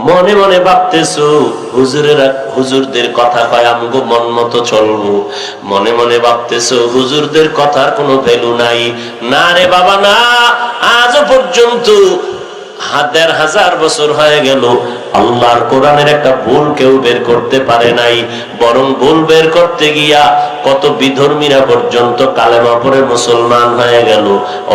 মনে মনে ভাবতেছো হুজুরদের কথা কয় আমগো মন মতো চলবো, মনে মনে ভাবতেছো হুজুরদের কথার কোনো ভ্যালু নাই। না রে বাবা না, আজও পর্যন্ত ১,৫০০ বছর হয়ে গেল আল্লাহর কোরআনের একটা ভুল কেউ বের করতে পারে নাই। বরং ভুল বের করতে গিয়া কত বিধর্মীরা পর্যন্ত কালেমা পড়ে মুসলমান হয়ে গেল।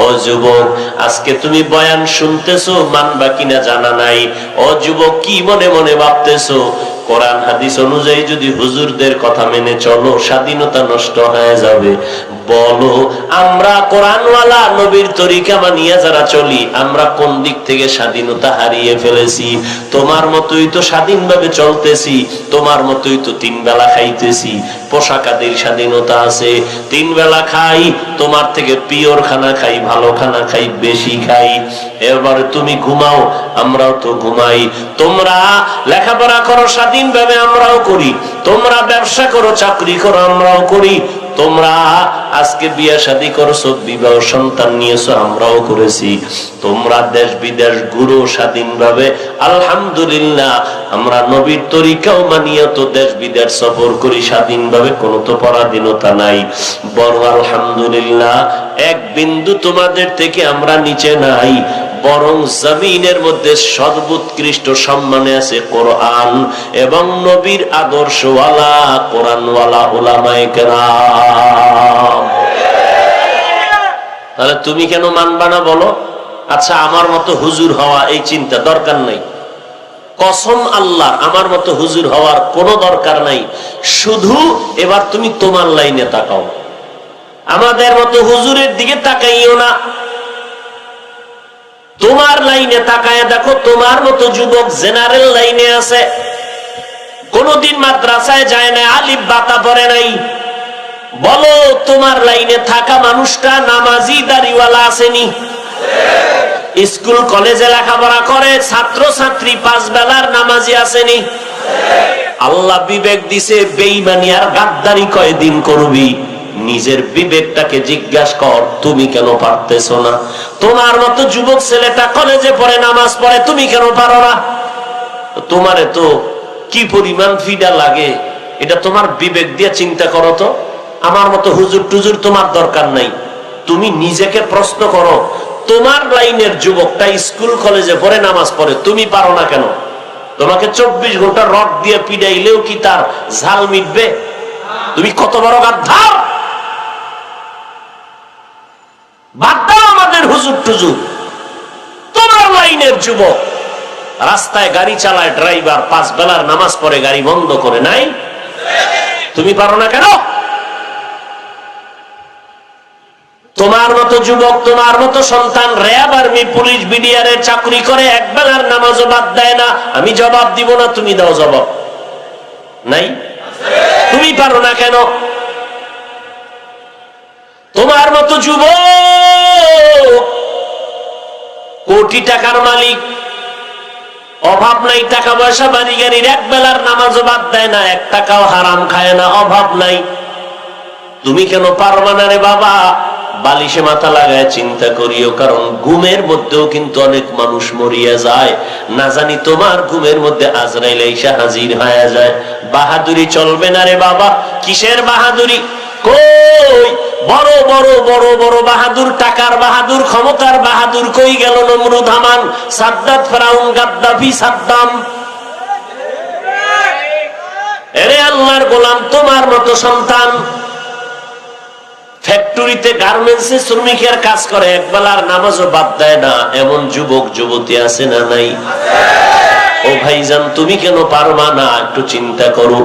ও যুবক, আজকে তুমি বয়ান শুনতেছো, মানবা কিনা জানা নাই। ও যুবক, কি মনে মনে ভাবতেছো কোরআন হাদিস অনুযায়ী যদি হুজুরদের কথা মেনে চলো স্বাধীনতা নষ্ট হয়ে যাবে? বলো, আমরা কোরআনওয়ালা নবীর তরিকা মানিয়া যারা চলি, আমরা কোন দিক থেকে স্বাধীনতা হারিয়ে ফেলেছি? তোমার মতোই তো স্বাধীনভাবে চলতেছি, তোমার মতোই তো 3 বেলা খাইতেছি। পোশাক আদির স্বাধীনতা আছে, 3 বেলা খাই, তোমার থেকে পিওর খানা খাই, ভালো খানা খাই, বেশি খাই। এবারে তুমি ঘুমাও, আমরাও তো ঘুমাই। তোমরা লেখাপড়া করো স্বাধীনভাবে, আমরাও করি। তোমরা ব্যবসা করো, চাকরি করো, আমরাও করি। তোমরা আজকে বিয়ে শাদী করছো, বিবাহ সন্তান নিয়েছো, আমরাও করেছি। তোমরা দেশ বিদেশ ঘুরো স্বাধীনভাবে, আলহামদুলিল্লাহ। আমরা নবীর তরিকাও মানিয়ে তো দেশ বিদেশ সফর করি স্বাধীনভাবে, কোনো তো পরাধীনতা নাই। বড় আলহামদুলিল্লাহ, এক বিন্দু তোমাদের থেকে আমরা নিচে নাই। বরং জমিনের মধ্যে সর্বোৎকৃষ্ট সম্মানে আছে কোরআন এবং নবীর আদর্শওয়ালা কোরআনওয়ালা উলামায়ে কেরাম। তাহলে তুমি কেন মানবা না বলো? আচ্ছা, আমার মতো হুজুর হওয়া এই চিন্তা দরকার নাই। কসম আল্লাহ, আমার মতো হুজুর হওয়ার কোনো দরকার নাই। শুধু এবার তুমি তোমার লাইনে তাকাও, আমাদের মতো হুজুরের দিকে তাকাইও না। তোমার লাইনে তাকায় দেখো, তোমার মতো যুবক জেনারেল লাইনে আছে, কোনদিন মাদ্রাসায় যায় না, আলিফ বাতা পড়ে নাই। বলো, তোমার লাইনে থাকা মানুষটা নামাজি দাড়িওয়ালা আসেনি? স্কুল কলেজে লেখাপড়া করে, ছাত্র ছাত্রী 5 বেলার নামাজি আসেনি? আল্লাহ বিবেক দিছে, বেঈমানি আর গাদ্দারি কয়দিন করবি? নিজের বিবেকটাকে জিজ্ঞাসা কর, তুমি কেন পারতেছো না? তোমার মতো যুবক ছেলেটা কলেজে পড়ে, নামাজ পড়ে, তুমি কেন পারো না? তোমারে তো কি পরিমাণ ফিডা লাগে, এটা তোমার বিবেক দিয়ে চিন্তা করো তো। আমার মতো হুজুর টুজুর তোমার দরকার নাই। তুমি নিজেকে প্রশ্ন করো, তোমার লাইনের যুবকটা স্কুল কলেজে পড়ে, নামাজ পড়ে, তুমি পারো না কেন? তোমাকে 24 ঘন্টা রড দিয়ে পিডাইলেও কি তার ঝাল মিটবে? তুমি কত বড় গাদ্দার! বাদ দাও আমাদের হুজুর টুজুর। তোমার লাইনের যুবক রাস্তায় গাড়ি চালায়, ড্রাইভার 5 বেলার নামাজ পড়ে, গাড়ি বন্ধ করে নাই? তুমি পারো না কেন? তোমার মতো যুবক, তোমার মতো সন্তান র্যাব, আর্মি, পুলিশ, বিডিআরে চাকরি করে, 1 বেলার নামাজও বাদ দেয় না। আমি জবাব দিব না, তুমি দাও জবাব। নাই? তুমি পারো না কেন? তোমার মতো যুবক কোটি টাকার মালিক, অভাব নাই, টাকা পয়সা, বাড়ি গাড়ির, 1 বেলার নামাজও বাদ দেয় না, 1 টাকাও হারাম খায় না, অভাব নাই। তুমি কেন পারবা না রে বাবা? বালিশে মাথা লাগায় চিন্তা করিও, কারণ ঘুমের মধ্যেও কিন্তু অনেক মানুষ মরিয়া যায়। না জানি তোমার ঘুমের মধ্যে আজরাইল এসে হাজির হয়ে যায়। বাহাদুরি চলবে না রে বাবা। কিসের বাহাদুরি? কই বড় বড় বড় বড় বাহাদুর, টাকার বাহাদুর, ক্ষমতার বাহাদুর কই গেল? নমরুদ, হামান, সাদ্দাত, ফেরাউন, গাদ্দাফি, সাদ্দাম। এরে আল্লাহর গোলাম, তোমার মতো সন্তান ফ্যাক্টরিতে, গার্মেন্টসে শ্রমিকের কাজ করে, 1 বেলার নামাজও বাদ দেয় না, এমন যুবক যুবতী আছে না নাই? ও ভাইজান, তুমি কেন পারবা না? একটু চিন্তা করো।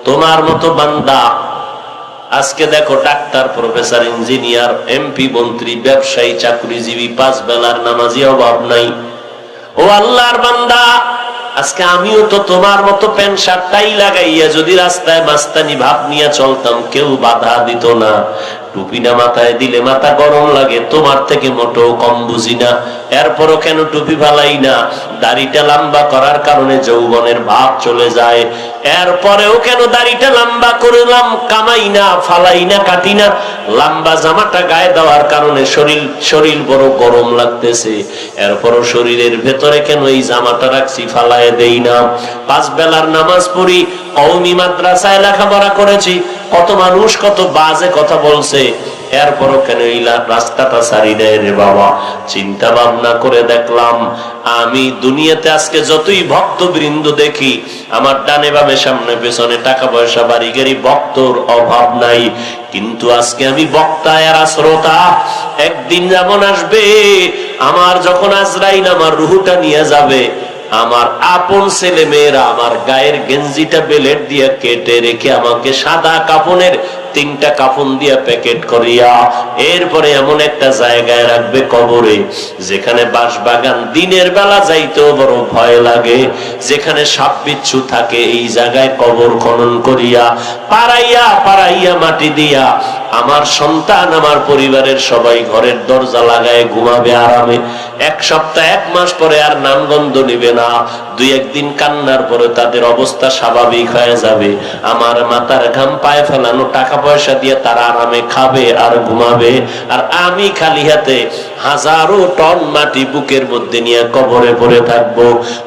তোমার মতো বান্দা আজকে দেখো, ডাক্তার, প্রফেসর, ইঞ্জিনিয়ার, এমপি, মন্ত্রী, ব্যবসায়ী, চাকরিজীবী, 5 বেলার নামাজি, অভাব নাই। ও আল্লাহর বান্দা, আজকে আমিও তো তোমার মতো প্যান্ট শার্ট টাই লাগাইয়া যদি রাস্তায় মাস্তানি ভাব নিয়ে চলতাম, কেউ বাধা দিত না। টুপি না মাথায় দিলে মাথা গরম লাগে, তোমার থেকে মোটেও কম বুঝি না, এরপরও কেন টুপি ফালাই না? দাড়িটা লম্বা করার কারণে যৌবনের ভাব চলে যায়, এরপরেও কেন দাড়িটা লম্বা করলাম, কামাই না, ফালাই না, কাটি না? লম্বা জামাটা গায়ে দেওয়ার কারণে শরীর বড় গরম লাগতেছে, এরপরও শরীরের ভেতরে কেন এই জামাটা রাখছি, ফালায় দেই না? 5 বেলার নামাজ পড়ি, কওমি মাদ্রাসায় লেখাপড়া করেছি, কত মানুষ কত বাজে কথা বলছে, এরপরও কেন এই রাস্তাটা ছাড়ি দেয় রে বাবা? চিন্তা ভাবনা করে দেখলাম, আমি দুনিয়াতে আজকে যতই ভক্তবৃন্দ দেখি, আমার ডানে বামে সামনে পেছনে টাকা পয়সা বাড়ি গাড়ি, ভক্তর অভাব নাই, কিন্তু আজকে আমি বক্তা এরা শ্রোতা। একদিন যেমন আসবে, আমার যখন আজরাইল আমার রুহুটা নিয়ে যাবে, আমার আপন ছেলে মেয়েরা আমার গায়ের গেঞ্জিটা বেলেট দিয়ে কেটে রেখে আমাকে সাদা কাফনের 3টা কাফন দিয়া প্যাকেট করিয়া এরপরে এমন একটা জায়গায় রাখবে কবরে, যেখানে বাঁশবাগান, দিনের বেলা যাইতেও বড় ভয় লাগে, যেখানে সাপ বিচ্ছু থাকে, এই জায়গায় কবর খনন করিয়া পাড়াইয়া পাড়াইয়া মাটি দিয়া আমার সন্তান, আমার পরিবারের সবাই ঘরের দরজা লাগায় ঘুমাবে আরামে। 1 সপ্তাহ 1 মাস পরে আর নামগন্ধ নিবে না, 2-1 দিন কান্নার পরে তাদের অবস্থা স্বাভাবিক হয়ে যাবে। আমার মাথার ঘাম পায়ে ফেলানো টাকা পয়সা দিয়ে তারা আরামে খাবে আর ঘুমাবে, আর আমি খালি হাতে হাজারো টন মাটি বুকের মধ্যে নিয়ে কবরে পড়ে থাকবো।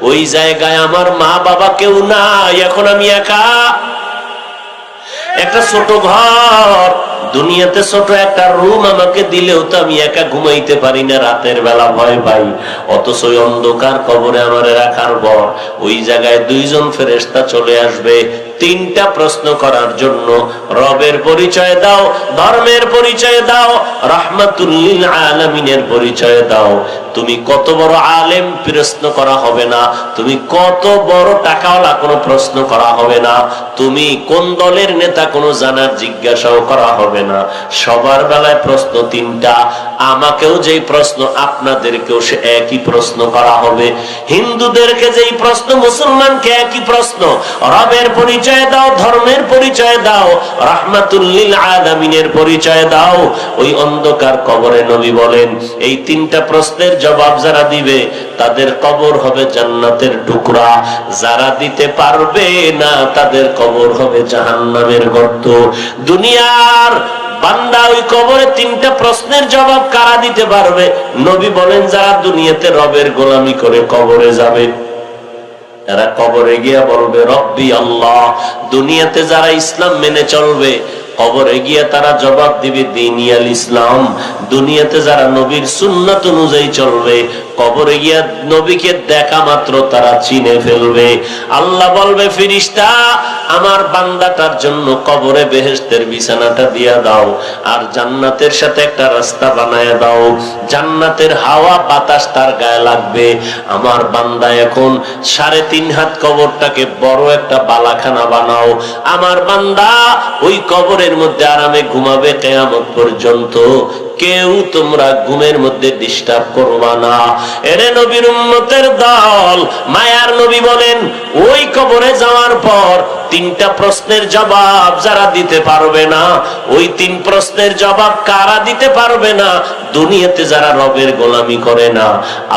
ওই জায়গায় আমার মা বাবা কেউ নাই, এখন আমি একা। একটা ছোট ঘর, দুনিয়াতে ছোট একটা রুম আমাকে দিলেও তো আমি একা ঘুমাইতে পারি না, রাতের বেলা ভয় পাই। অথচ ওই অন্ধকার কবরে আমারে রাখার পর ওই জায়গায় 2 জন ফেরেশতা চলে আসবে 3টা প্রশ্ন করার জন্য। রবের পরিচয় দাও, ধর্মের পরিচয় দাও, রাহমাতুল লিল আলামিনের পরিচয় দাও। তুমি কত বড় আলেম প্রশ্ন করা হবে না, তুমি কত বড় টাকাওয়ালা কোনো প্রশ্ন করা হবে না, তুমি কোন দলের নেতা কোনো জানার জিজ্ঞাসাও করা হবে না। সবার বেলায় প্রশ্ন 3টা, আমাকেও যেই প্রশ্ন আপনাদেরকেও সে একই প্রশ্ন করা হবে। হিন্দুদেরকে যেই প্রশ্ন মুসলমানকে একই প্রশ্ন। রবের পরিচয় দাও, ধর্মের পরিচয় দাও, রাহমাতুল লিল আলামিনের পরিচয় দাও। ওই অন্ধকার কবরে নবী বলেন, এই 3টা প্রশ্নের জবাব যারা দিবে তাদের কবর হবে জান্নাতের টুকরা, যারা দিতে পারবে না তাদের কবর হবে জাহান্নামের গর্ত। দুনিয়ার বান্দা ওই কবরে 3টা প্রশ্নের জবাব কারা দিতে পারবে? নবী বলেন, যারা দুনিয়াতে রবের গোলামি করে কবরে যাবে, এরা কবরে গিয়া বলবে রব্বি আল্লাহ। দুনিয়াতে যারা ইসলাম মেনে চলবে, কবরে গিয়া তারা জবাব দিবে দীনিয়াল ইসলাম। দুনিয়াতে যারা নবীর সুন্নাত অনুযায়ী চলবে, কবরে গিয়া নবীকে দেখা মাত্র তারা চিনে ফেলবে। আল্লাহ বলবে, ফেরেশতা আমার বান্দাটার জন্য কবরে বেহেশতের বিছানাটা দিয়া দাও, আর জান্নাতের সাথে একটা রাস্তা বানায় দাও, জান্নাতের হাওয়া বাতাস তার গায়ে লাগবে। আমার বান্দা এখন 3.5 হাত কবরটাকে বড় একটা বালাখানা বানাও, আমার বান্দা ওই কবরের মধ্যে আরামে ঘুমাবে কিয়ামত পর্যন্ত। কেউ তোমরা ঘুমের মধ্যে ডিস্টার্ব করবা না। এরে নবীর উম্মতের দল, মায়ার নবী বলেন, ওই কবরে যাওয়ার পর 3টা প্রশ্নের জবাব যারা দিতে পারবে না, ওই 3 প্রশ্নের জবাব কারা দিতে পারবে না? দুনিয়াতে যারা রবের গোলামি করে না,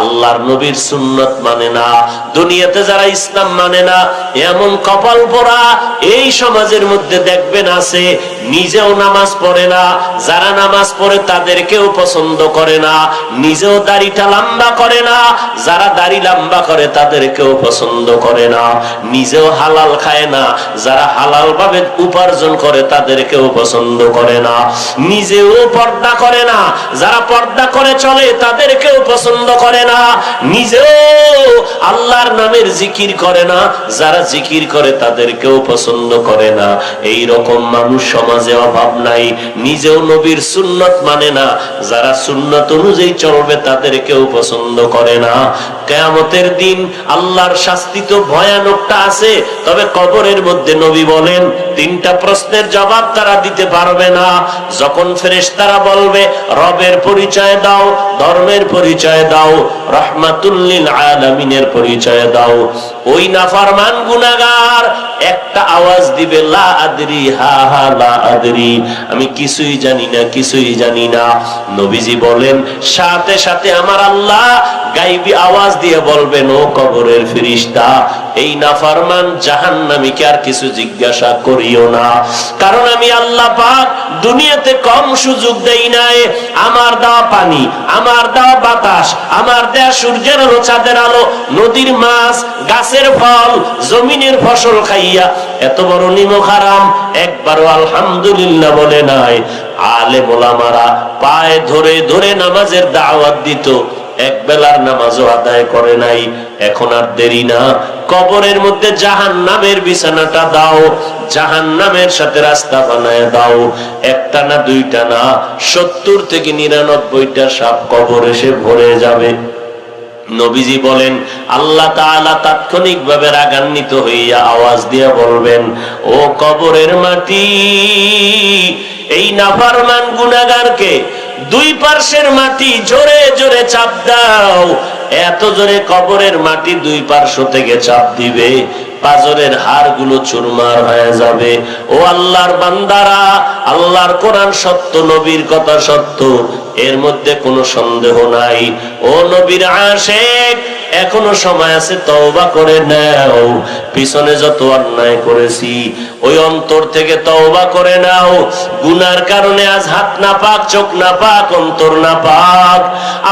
আল্লাহর নবীর সুন্নাত মানে না, দুনিয়াতে যারা ইসলাম মানে না, এমন কপাল পোড়া এই সমাজের মধ্যে দেখবেন আছে, নিজেও নামাজ পড়ে না, যারা নামাজ পড়ে তাদেরকেও পছন্দ করে না, নিজেও দাড়িটা লম্বা করে না, যারা দাড়ি লম্বা করে তাদেরকেও পছন্দ করে না, নিজেও হালাল খায় না, যারা হালাল ভাবে উপার্জন করে তাদেরকেও পছন্দ করে না, নিজেও পর্দা করে না, যারা পর্দা করে চলে তাদেরকেও পছন্দ করে না, নিজেও আল্লাহর নামের জিকির করে না, যারা জিকির করে তাদেরকেও পছন্দ করে না। এই রকম মানুষ সমাজে অভাব নাই। নিজেও নবীর সুন্নাত মানে না, যারা সুন্নাত অনুযায়ী চলবে তাদেরকেও পছন্দ করে না। কিয়ামতের দিন আল্লাহর শাস্তি তো ভয়ানকটা আছে, তবে কবরের মধ্যে নবী বলেন 3টা প্রশ্নের জবাব তারা দিতে পারবে না। যখন ফেরেশতারা বলবে রবের পরিচয় দাও, ধর্মের পরিচয় দাও, রাহমাতুল লিল আলামিনের পরিচয় পৌঁছায় দাও। ওই নাফরমান গুনাহগার একটা আওয়াজ দিবে, লা আদরি, হা হা লা আদরি, আমি কিছুই জানি না, কিছুই জানি না। নবীজি বলেন সাথে সাথে আমার আল্লাহ গায়বী আওয়াজ দিয়ে বলবেন, ও কবরের ফেরেশতা, এই নাফরমান জাহান্নামীকে আর কিছু জিজ্ঞাসা করিও না, কারণ আমি আল্লাহ পাক দুনিয়াতে কম সুযোগ দেই নাই। আমার দেওয়া পানি, আমার দেওয়া বাতাস, আমার দেওয়া সূর্যের আলো, চাঁদের আলো, নদীর মাছ, গাছের ফল, জমিনের ফসল খাইয়া এত বড় নিমক হারাম একবারও আলহামদুলিল্লাহ বলে নাই। আলেম ওলামারা পায়ে ধরে ধরে নামাজের দাওয়াত দিত, এক বেলার নামাজও আদায় করে নাই। এখন আর দেরি না, কবরের মধ্যে জাহান্নামের বিছানাটা দাও, জাহান্নামের সাথে রাস্তা বানায় দাও। একটা না দুইটা না, 70 থেকে 99টা সাপ কবর এসে ভরে যাবে। নবীজি বলেন আল্লাহ তাআলা তাৎক্ষণিকভাবে রাগান্বিত হইয়া আওয়াজ দিয়ে বলবেন, ও কবরের মাটি, এই নাফরমান গুনাহগারকে দুই পার্শ্বের মাটি জোরে জোরে চাপ দাও। এত জোরে কবরের মাটি দুই পার্শ্ব থেকে চাপ দিবে, পাজরের হাড়গুলো চুরমার হয়ে যাবে। ও আল্লাহর বান্দারা, আল্লাহর কোরআন সত্য, নবীর কথা সত্য, এর মধ্যে কোনো সন্দেহ নাই। ও নবীর আশিক, এখনো সময় আছে, তওবা করে নাও। পিছনে যত অন্যায় করেছি ওই অন্তর থেকে তওবা করে নাও। গুনার কারণে আজ হাত না পাক, চোখ না পাক, অন্তর না পাক।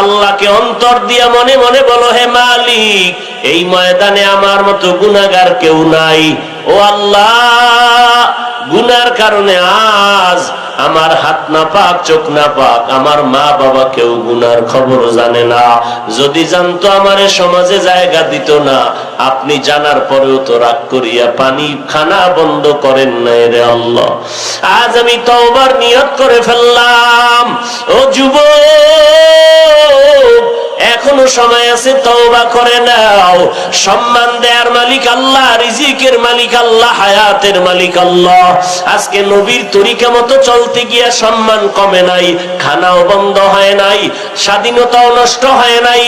আল্লাহকে অন্তর দিয়া মনে মনে বলো, হে মালিক, এই ময়দানে আমার মতো গুনাহগার কেউ নাই। ও আল্লাহ, গুনার কারণে আজ আমার হাত না পাক, চোখ না পাক, আমার মা বাবা কেউ গুনার খবর জানে না। যদি জানতো আমারে সমাজে জায়গা দিত না। আপনি জানার পরেও তো রাগ করিয়া পানি খানা বন্ধ করেন নাই রে আল্লাহ। আজ আমি তওবার নিয়ত করে ফেললাম। ও যুবক, এখনো সময় আছে, তওবা করে নাও। সম্মান দেয়ার মালিক আল্লাহ, রিজিকের মালিক আল্লাহ, হায়াতের মালিক আল্লাহ। আজকে নবীর তরিকা মতো চলতে গিয়া সম্মান কমে নাই, খানাও বন্ধ হয় নাই, স্বাধীনতাও নষ্ট হয় নাই,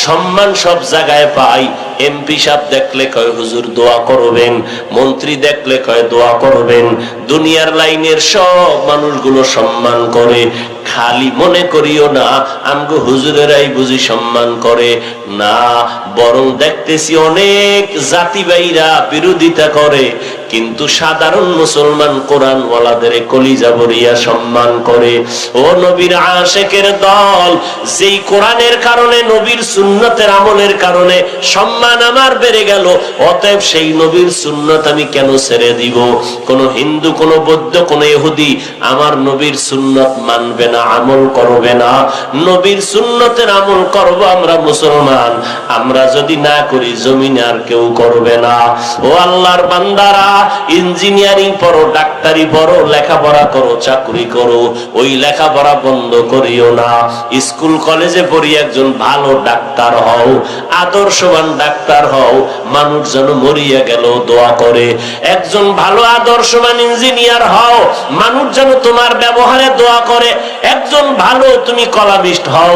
সম্মান সব জায়গায় পাই। এমপি সাহেব দেখলে কয় হুজুর দোয়া করবেন, মন্ত্রী দেখলে কয় দোয়া করবেন, দুনিয়ার লাইনের সব মানুষগুলো সম্মান করে। খালি মনে করিও না আমগো হুজুরেরাই বুঝি সম্মান করে না, বরং দেখতেছি অনেক জাতি ভাইরা বিরোধিতা করে, কিন্তু সাধারণ মুসলমান কোরআন ওয়ালাদের কলিজা ভরিয়া সম্মান করে। ও নবীর আশিকের দল, যেই কোরআনের কারণে, নবীর সুন্নতের আমলের কারণে সম্মান আমার বেড়ে গেল, অতএব সেই নবীর সুন্নত আমি কেন ছেড়ে দিব? কোন হিন্দু, কোন বৌদ্ধ, কোন ইহুদি আমার নবীর সুন্নত মানবে না, আমল করবে না। নবীর সুন্নতের আমল করব আমরা মুসলমান, আমরা যদি না করি জমিনে আর কেউ করবে না। ও আল্লাহর বান্দারা, ইঞ্জিনিয়ারিং পড়ো, ডাক্তারি পড়ো, লেখাপড়া করো, চাকরি করো, ওই লেখাপড়া বন্ধ করিও না। স্কুল কলেজে পড়ি একজন ভালো ডাক্তার হও, আদর্শবান ডাক্তার হও, মানুষ যেন মরিয়া গেল দোয়া করে। একজন ভালো আদর্শবান ইঞ্জিনিয়ার হও, মানুষ যেন তোমার ব্যবহারে দোয়া করে। একজন ভালো তুমি কলামিস্ট হও,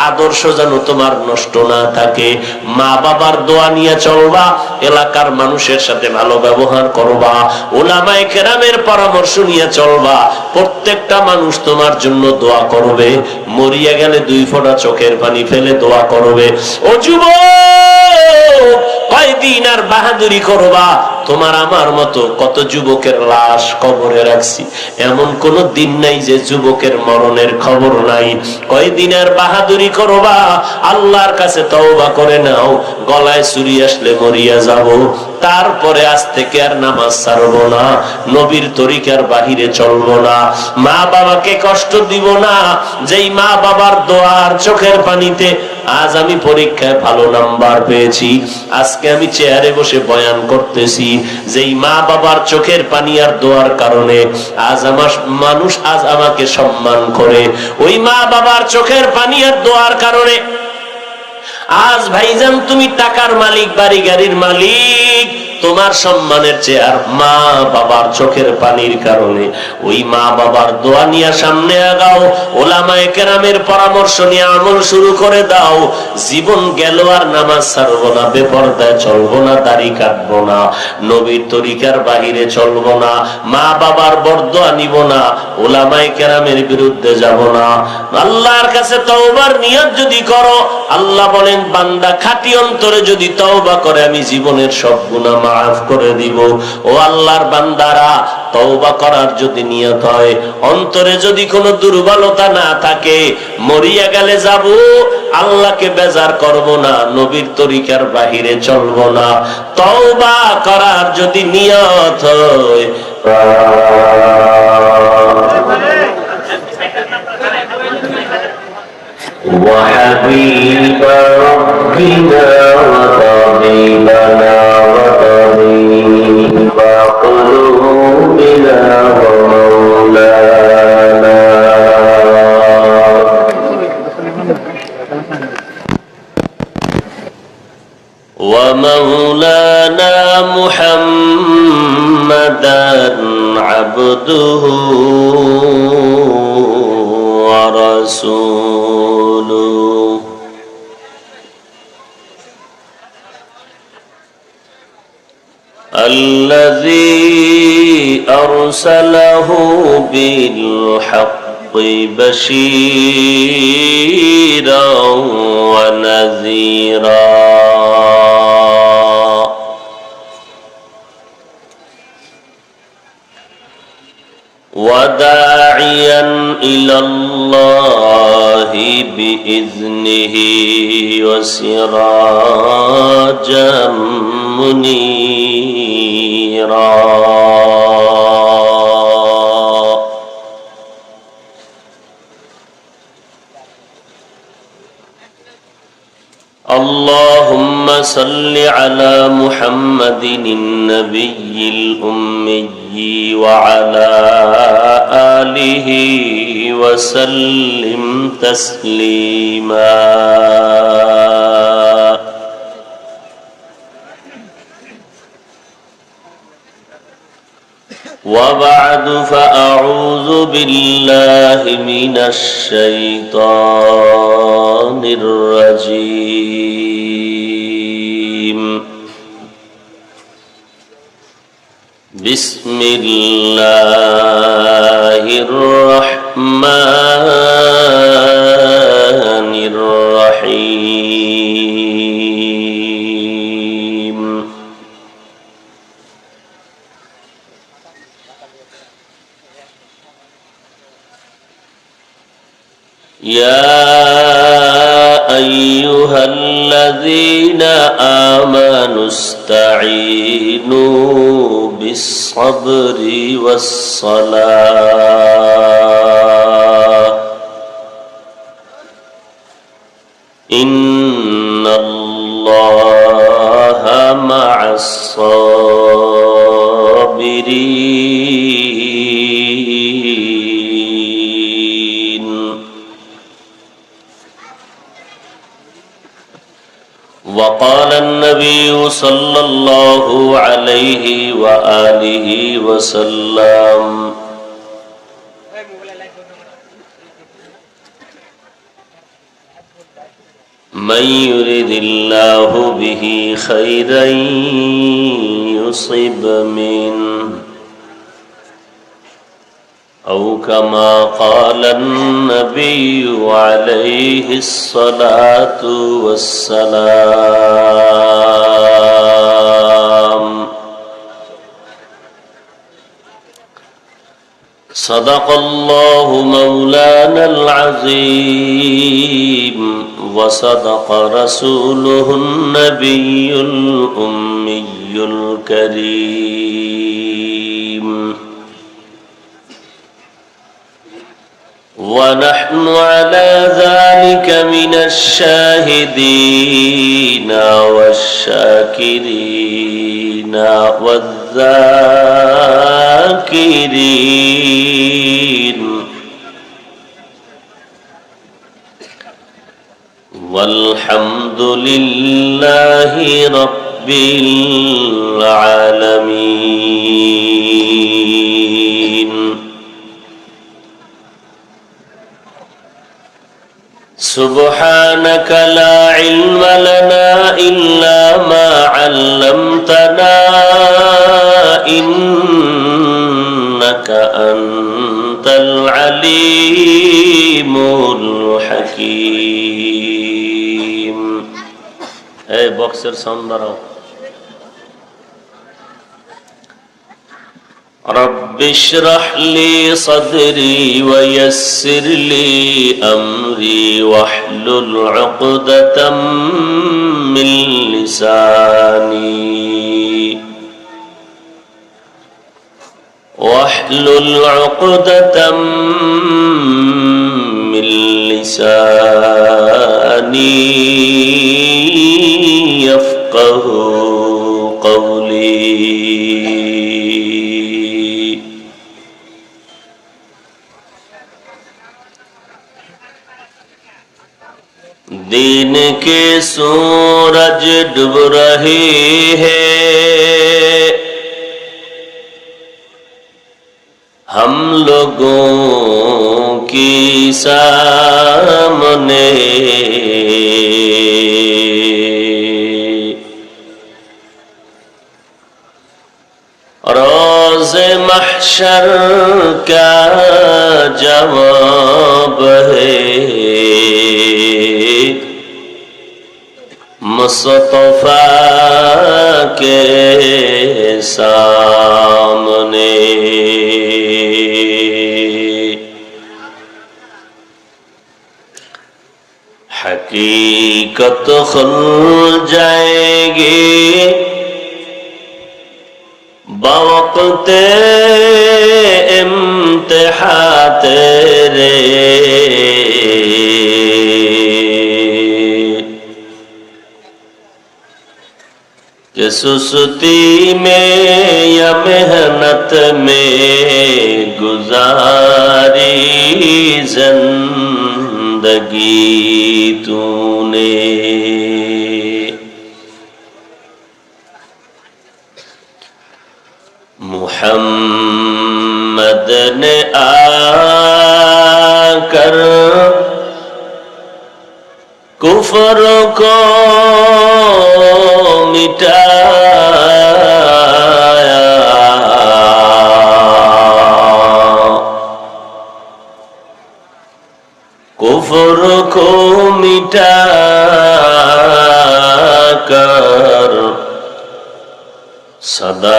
আদর্শ যেন তোমার নষ্ট না থাকে। মা বাবার দোয়া নিয়ে চলবা, এলাকার মানুষের সাথে ভালো ব্যবহার করবা, উলামায়ে কেরামের পরামর্শ নিয়ে চলবা। প্রত্যেকটা মানুষ তোমার জন্য দোয়া করবে, মরিয়া গেলে 2 ফোঁটা চোখের পানি ফেলে দোয়া করবে। ও যুবক, কয়দিন আর বাহাদুরি করবা? তোমার আমার মতো কত যুবকের লাশ কবরে রাখছি, এমন কোন দিন নাই যে যুবকের মরণের খবর নাই। কয়দিন আর বাহাদুরি করবা? আল্লাহর কাছে তওবা করে নাও। গলায় ছুরি আসলে মরিয়া যাব, তারপরে আজ থেকে আর নামাজ ছাড়বো না, নবীর তরিকার বাহিরে চলবো না, মা বাবাকে কষ্ট দিব না। যেই মা বাবার দোয়ার চোখের পানিতে আজ আমি পরীক্ষায় ভালো নাম্বার পেয়েছি, আজকে আমি চেয়ারে বসে বয়ান করতেছি। যেই মা বাবার চোখের পানি আর দোয়ার কারণে আজ আমার মানুষ আজ আমাকে সম্মান করে। ওই মা বাবার চোখের পানি আর দোয়ার কারণে আজ ভাইজান তুমি টাকার মালিক, বাড়ি গাড়ির মালিক, তোমার সম্মানের চেয়ার মা বাবার চোখের পানির কারণে ওই মা বাবার দোয়া নিয়ে সামনে আগাও, ওলামায়ে কেরামের পরামর্শ নিয়ে আমল শুরু করে দাও। জীবন গেল আর নামাজ ছাড়বো না, বেপরদায় চলবো না, দাড়ি কাটবো না, নবীর তরিকার বাহিরে চলবো না, মা বাবার বরদোয়া নিব না, ওলামায়ে কেরামের বিরুদ্ধে যাব না। আল্লাহর কাছে তওবার নিয়ত যদি করো, আল্লাহ বলেন বান্দা খাঁটি অন্তরে যদি তওবা করে আমি জীবনের সব গুনাহ মাফ করে দিব। ও আল্লাহর বান্দারা, তওবা করার যদি নিয়ত হয়, অন্তরে যদি কোনো দুর্বলতা না থাকে, মরিয়া গেলে যাব, আল্লাহকে বেজার করব না, নবীর তরিকার বাহিরে চলব না, তওবা করার যদি নিয়ত হয়, وحبيب ربنا وطبيبنا وطبيب قلوبنا ومولانا ومولانا محمدا عبده ورسوله الذي أرسله بالحق بشيرا ونذيرا وداعيا إلى الله بإذنه وسراجا منيرا اللهم صل على محمد النبي الأمي وعلى آله وسلم تسليما وبعد فأعوذ بالله من الشيطان الرجيم بسم الله الرحمن الرحيم يا أيها الذين آمنوا استعينوا بالصبر والصلاة إن الله مع الصابرين. وقال النبي صلى الله عليه وآله وسلم من يرد الله به خيرا يصب منه أو كما قال النبي عليه الصلاة والسلام. صدق الله مولانا العظيم وصدق رسوله النبي الأمي الكريم. ونحن على ذلك من الشاهدين والشاكرين والذاكرين والحمد لله رب العالمين. العالمين سبحانك لا علم لنا إلا ما علمتنا إنك أنت العليم الحكيم. Hey boxer sound دراو. رب اشرح لي صدري ويسر لي أمري واحلل عقدة من لساني يفقه قولي. دین کے سورج ڈوب رہے ہیں ہم لوگوں کی سامنے روز محشر کا جواب ہے مصطفیٰ کے سامنے. حقیقت کھل جائے گی بوقت امتحان تیرے کہ سستی میں یا محنت میں گزاری زندگی تو نے. محمد نے آ کر کفر کو مٹایا کفر کو مٹا کر صداقت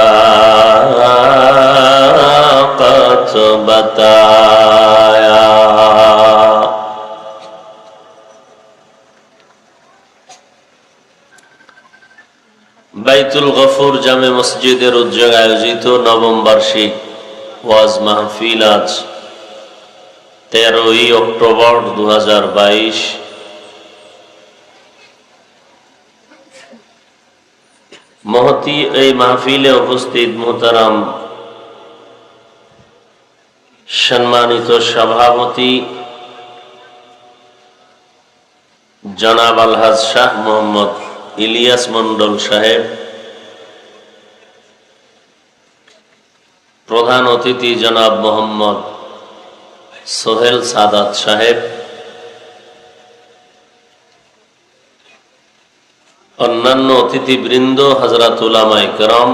بتایا. বাইতুল গফুর জামে মসজিদের উদ্যোগে আয়োজিত নবম বার্ষিক ওয়াজ মাহফিল আজ 13ই অক্টোবর 2022 মহতি এই মাহফিলে উপস্থিত মুহতারাম সম্মানিত সভাপতি জনাব আলহাজ শাহ মোহাম্মদ ইলিয়াস মন্ডল সাহেব, প্রধান অতিথি জনাব মোহাম্মদ সোহেল সাদাত সাহেব, অন্যান্য অতিথিবৃন্দ, হযরত উলামায়ে কেরাম,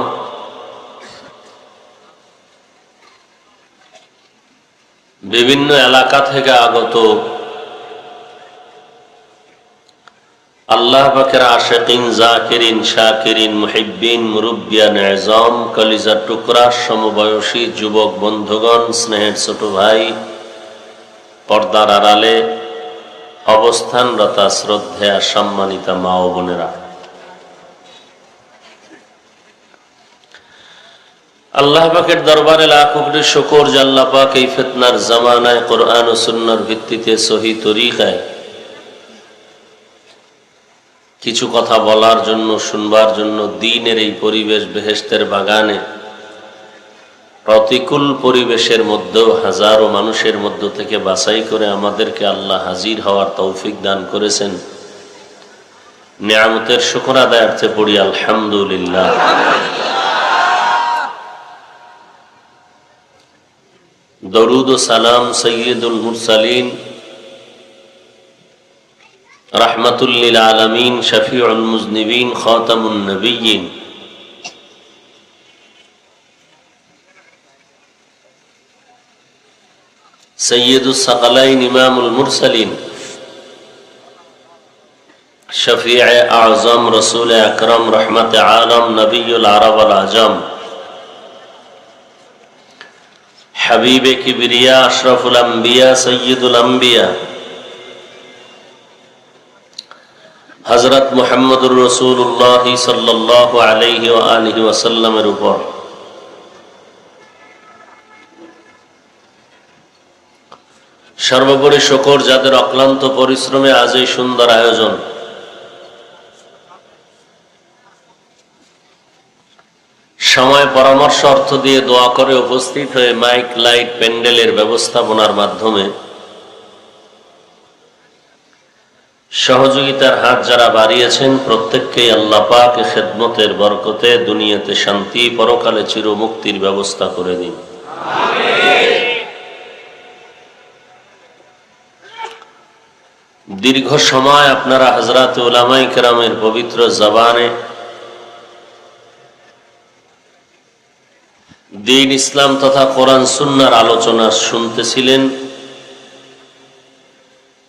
বিভিন্ন এলাকা থেকে আগত আল্লাহ পাকের আশিকিন, জাকিরিন, শাকিরিন, মুহিব্বিন, মুরব্বিয়ান আযম, কলিজার টুকরা, সমবয়সী যুবক বন্ধুগণ, স্নেহের ছোট ভাই, পর্দার আড়ালে অবস্থানরত শ্রদ্ধেয়া সম্মানিতা মা ও বোনেরা, আল্লাহ পাকের দরবারে লাখ কোটি শুকর যে আল্লাহ পাক এই ফিতনার জামানায় কোরআন ও সুন্নাহর ভিত্তিতে সহি তরিকায় কিছু কথা বলার জন্য, শুনবার জন্য, দ্বীনের এই পরিবেশ বেহেশতের বাগানে প্রতিকূল পরিবেশের মধ্যেও হাজারো মানুষের মধ্য থেকে বাছাই করে আমাদেরকে আল্লাহ হাজির হওয়ার তৌফিক দান করেছেন। নিয়ামতের শুকর আদায়ার্থে পড়ি আলহামদুলিল্লাহ। দরুদ ও সালাম সৈয়দুল মুরসালিন রাহমাতুল লিল আলামিন শফিউল মুজনিবিন খাতামুন নবিয়্যিন সৈয়দুস সাকালাইন ইমামুল মুরসালিন শফিয়ে আযম রসুল আকরম রহমতে আলম নবিয়ুল আরব আল আজম হাবিবে কিবরিয়া আশরাফুল আম্বিয়া সৈয়দুল আম্বিয়া হযরত মুহাম্মদুর রাসূলুল্লাহ সাল্লাল্লাহু আলাইহি ওয়া আলিহি ওয়াসাল্লামের উপর সর্বোপরি শুকর যাদের অক্লান্ত পরিশ্রমে আজ এই সুন্দর আয়োজন, সময় পরামর্শ অর্থ দিয়ে দোয়া করে উপস্থিত হয়ে মাইক লাইট প্যান্ডেলের ব্যবস্থাপনার মাধ্যমে সহযোগিতার হাত যারা বাড়িয়েছেন প্রত্যেককেই আল্লাহ পাক খেদমতের বরকতে দুনিয়াতে শান্তি, পরকালে চিরমুক্তির ব্যবস্থা করে দিন। দীর্ঘ সময় আপনারা হযরত উলামায়ে কেরামের পবিত্র জবানে দ্বীন ইসলাম তথা কোরআন সুন্নাহর আলোচনা শুনতেছিলেন।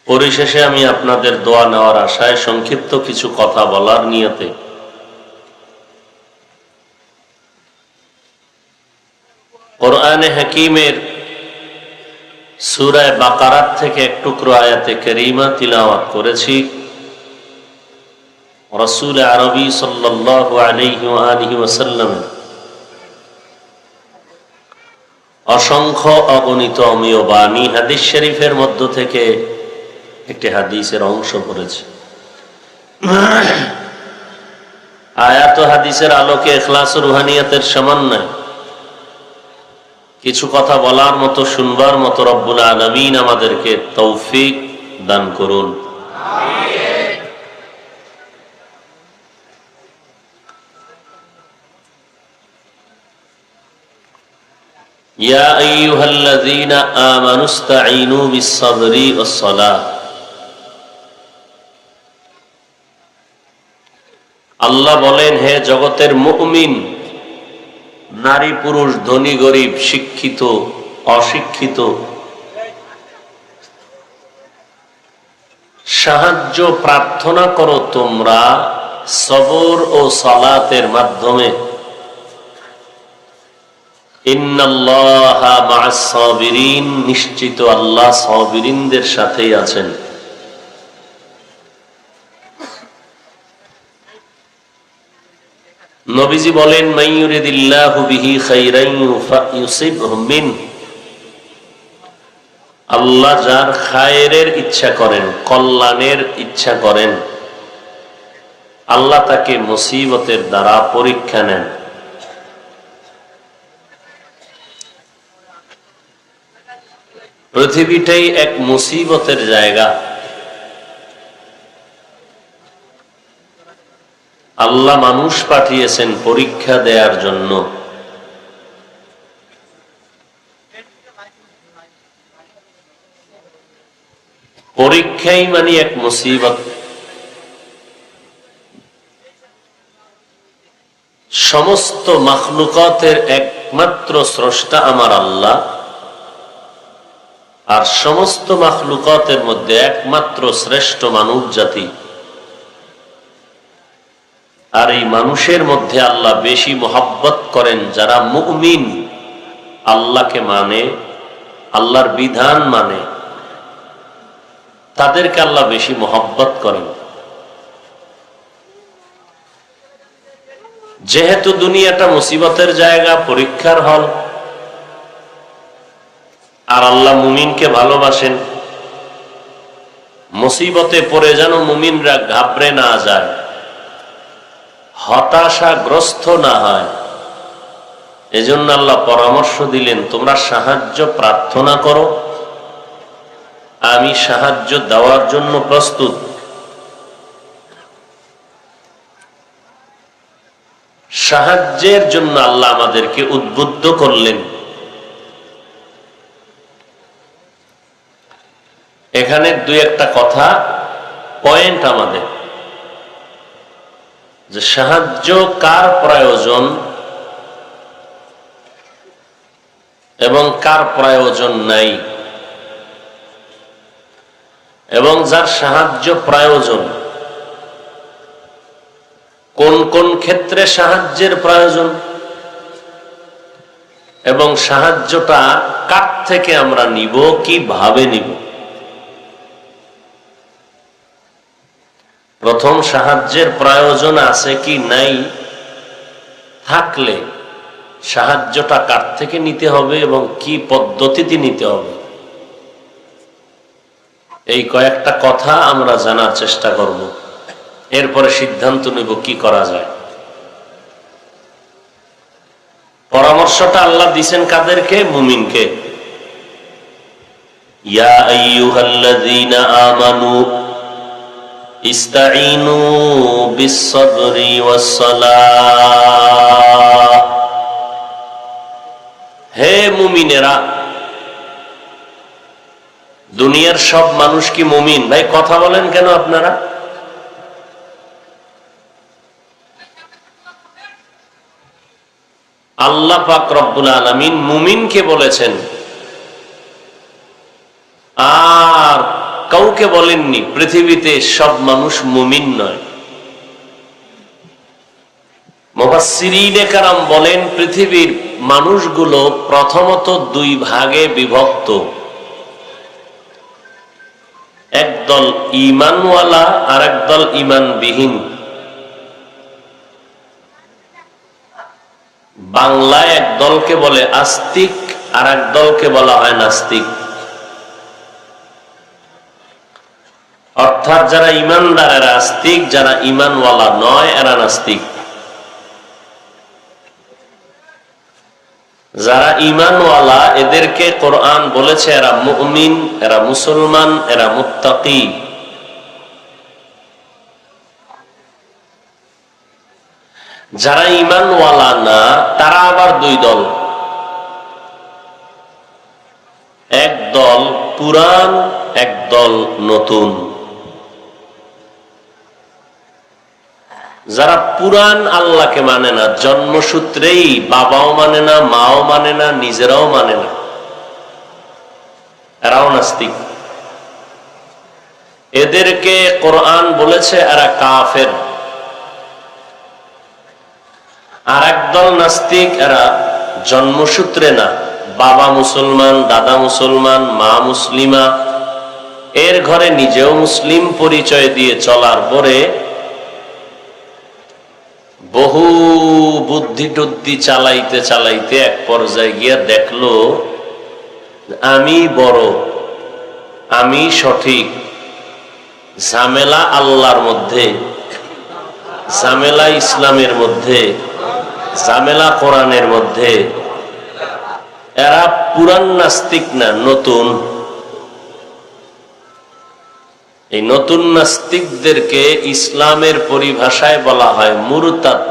পরিশেষে আমি আপনাদের দোয়া নেওয়ার আশায় সংক্ষিপ্ত কিছু কথা বলার নিয়তে কোরআনে হাকিমের সূরা বাকারাত থেকে এক টুকরো আয়াতে কারীমা তিলাওয়াত করেছি। রাসূল আরবি সাল্লাল্লাহু আলাইহি ওয়া আলিহি ওয়াসাল্লামের অসংখ্য অগণিত অমীয় বাণী হাদিস শরীফের মধ্য থেকে একটি হাদিসের অংশ পড়েছে। আয়াত ও হাদিসের আলোকে ইখলাস ও রুহানিয়াতের সমন্বয় কিছু কথা বলার মতো, শুনবার মতো রব্বুল আলামিন আমাদেরকে তৌফিক দান করুন। ইয়া আইয়ুহাল্লাযীনা আমানুস্তাঈনু বিস-সাবরি ওয়াস-সালাহ। আল্লাহ বলেন, হে জগতের মুমিন, নারী পুরুষ, ধনী গরিব, শিক্ষিত অশিক্ষিত, সাহায্য প্রার্থনা করো তোমরা সবর ও সালাতের মাধ্যমে। ইন্নাল্লাহা মা'আস সাবিরিন, নিশ্চিত আল্লাহ সাবিরিনদের সাথেই আছেন। নবীজি বলেন, মাইয়ুরিদিল্লাহু বিহি খাইরান ইউসিবহু মিন, আল্লাহ যার খায়রের ইচ্ছা করেন, কল্যাণের ইচ্ছা করেন, আল্লাহ তাকে মুসিবতের দ্বারা পরীক্ষা নেন। পৃথিবীটাই এক মুসিবতের জায়গা। আল্লাহ মানুষ পাঠিয়েছেন পরীক্ষা দেওয়ার জন্য। পরীক্ষাই মানে এক মুসিবত। সমস্ত মাখলুকাতের একমাত্র স্রষ্টা আমার আল্লাহ, আর সমস্ত মাখলুকাতের মধ্যে একমাত্র শ্রেষ্ঠ মানব জাতি। আর এই মানুষের মধ্যে আল্লাহ বেশি মহব্বত করেন যারা মুমিন, আল্লাহকে মানে, আল্লাহর বিধান মানে, তাদেরকে আল্লাহ বেশি মহব্বত করেন। যেহেতু দুনিয়াটা মুসিবতের জায়গা, পরীক্ষার হল, আর আল্লাহ মুমিনকে ভালোবাসেন, মুসিবতে পড়ে যেন মুমিনরা ঘাবড়ে না যায়, হতাশাগ্রস্ত না হয়, এজন্য আল্লাহ পরামর্শ দিলেন, তোমরা সাহায্য প্রার্থনা করো, আমি সাহায্য দেওয়ার জন্য প্রস্তুত। সাহায্যের জন্য আল্লাহ আমাদেরকে উদ্বুদ্ধ করলেন। এখানে দুই একটা কথা পয়েন্ট আমাদের, যে সাহায্য কার প্রয়োজন এবং কার প্রয়োজন নাই, এবং যার সাহায্য প্রয়োজন কোন কোন ক্ষেত্রে সাহায্যের প্রয়োজন, এবং সাহায্যটা কার থেকে আমরা নিব, কিভাবে নিব। প্রথম, সাহায্যের প্রয়োজন আছে কি নাই, থাকলে সাহায্যটা কার থেকে নিতে হবে এবং কি পদ্ধতিতে নিতে হবে, এই কয়েকটা কথা আমরা জানার চেষ্টা করব। এরপরে সিদ্ধান্ত নেব কি করা যায়। পরামর্শটা আল্লাহ দিয়েছেন কাদেরকে? মুমিনকে। ইয়া আইয়ুহাল্লাযীনা আমানু ইস্তাঈনু বিস-সাবরি ওয়াস-সালাহ। হে মুমিনেরা, দুনিয়ার সব মানুষ কি মুমিন? ভাই কথা বলেন কেন আপনারা? আল্লাহ পাক রব্বুল আলামিন মুমিনকে বলেছেন, আর কাউকে বলেননি পৃথিবীতে সব মানুষ মুমিন নয়। মুফাসসিরিনে কেরাম বলেন পৃথিবীর মানুষগুলো প্রথমত দুই ভাগে বিভক্ত, একদল ঈমানওয়ালা আর একদল ঈমানবিহীন। বাংলায় এক দলকে বলে আস্তিক আর এক দলকে বলা হয় নাস্তিক। অর্থাৎ যারা ঈমানদার এরা আস্তিক, যারা ঈমানওয়ালা নয় এরা নাস্তিক। যারা ঈমানওয়ালা এদেরকে কোরআন বলেছে এরা মুমিন, এরা মুসলমান, এরা মুত্তাকি। যারা ঈমানওয়ালা না তারা আবার দুই দল, এক দল পুরান, এক দল নতুন। যারা পুরান আল্লাহকে মানে না, জন্মসূত্রেই বাবাও মানে না, মাও মানে না, নিজেরাও মানে না, এরাও নাস্তিক। এদেরকে কোরআন বলেছে এরা কাফের। আর একদল নাস্তিক, এরা জন্মসূত্রে না, বাবা মুসলমান, দাদা মুসলমান, মা মুসলিমা, এর ঘরে নিজেও মুসলিম পরিচয় দিয়ে চলার পরে বহু বুদ্ধি টুদ্ধি চালাইতে চালাইতে এক পর্যায়ে গিয়ে দেখলো আমি বড়, আমি সঠিক। ঝামেলা আল্লাহর মধ্যে, ঝামেলা ইসলামের মধ্যে, ঝামেলা কোরআনের মধ্যে। এরা পুরান নাস্তিক না, নতুন। এই নতুন নাস্তিকদেরকে ইসলামের পরিভাষায় বলা হয় মুরতাদ।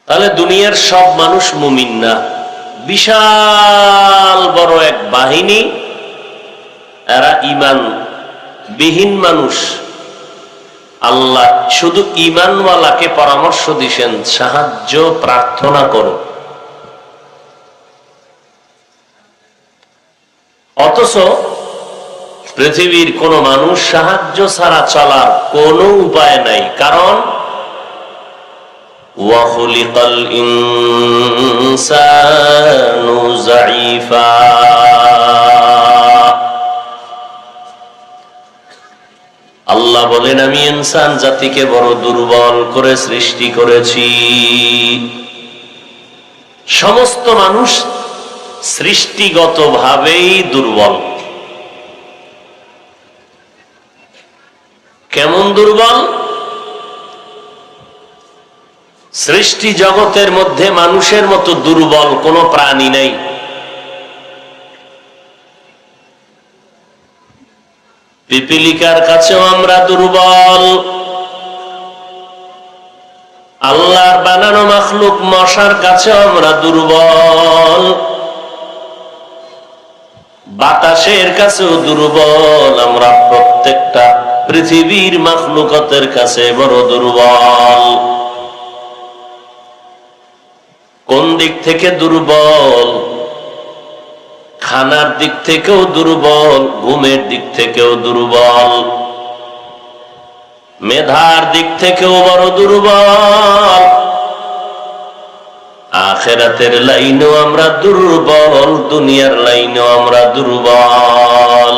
তাহলে দুনিয়ার সব মানুষ মুমিন না, বিশাল বড় এক বাহিনী, এরা ঈমান বিহীন মানুষ। আল্লাহ শুধু ঈমানওয়ালাকে পরামর্শ দিয়েছেন সাহায্য প্রার্থনা করো। অথচ পৃথিবীর কোন মানুষ সাহায্য ছাড়া চলার কোনো উপায় নাই, কারণ ওয়াখুলিকাল ইনসানু যায়ীফা। আল্লাহ বলেন আমি ইনসান জাতিকে বড় দুর্বল করে সৃষ্টি করেছি। সমস্ত মানুষ সৃষ্টিগতভাবেই দুর্বল। কেমন দুর্বল? সৃষ্টি জগতের মধ্যে মানুষের মতো দুর্বল কোন প্রাণী নেই। পিপিলিকার কাছেও আমরা দুর্বল, আল্লাহর বানানো মাখলুক মশার কাছে আমরা দুর্বল, বাতাসের কাছেও দুর্বল, আমরা প্রত্যেকটা পৃথিবীর মাখলুকাতের কাছে বড় দুর্বল। কোন দিক থেকে দুর্বল? খানার দিক থেকেও দুর্বল, ঘুমের দিক থেকেও দুর্বল, মেধার দিক থেকেও বড় দুর্বল, আখিরাতের লাইনেও আমরা দুর্বল, দুনিয়ার লাইনেও আমরা দুর্বল।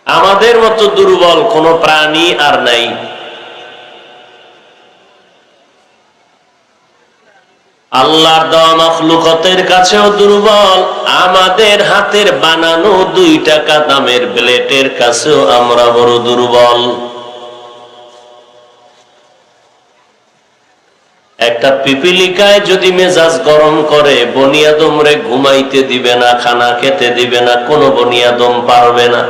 আমাদের মতো দুর্বল কোন প্রাণী আর নাই। আল্লাহর দেওয়া মাখলুকাতের কাছেও দুর্বল, আমাদের হাতের বানানো 2 টাকা দামের ব্লেডের কাছেও আমরা বড় দুর্বল। একটা পিপিলিকায় যদি মেজাজ গরম করে, বনিয়াদম রে ঘুমাইতে দিবে না, খানা খেতে দিবে না, কোনো বনিয়াদম পারবে না।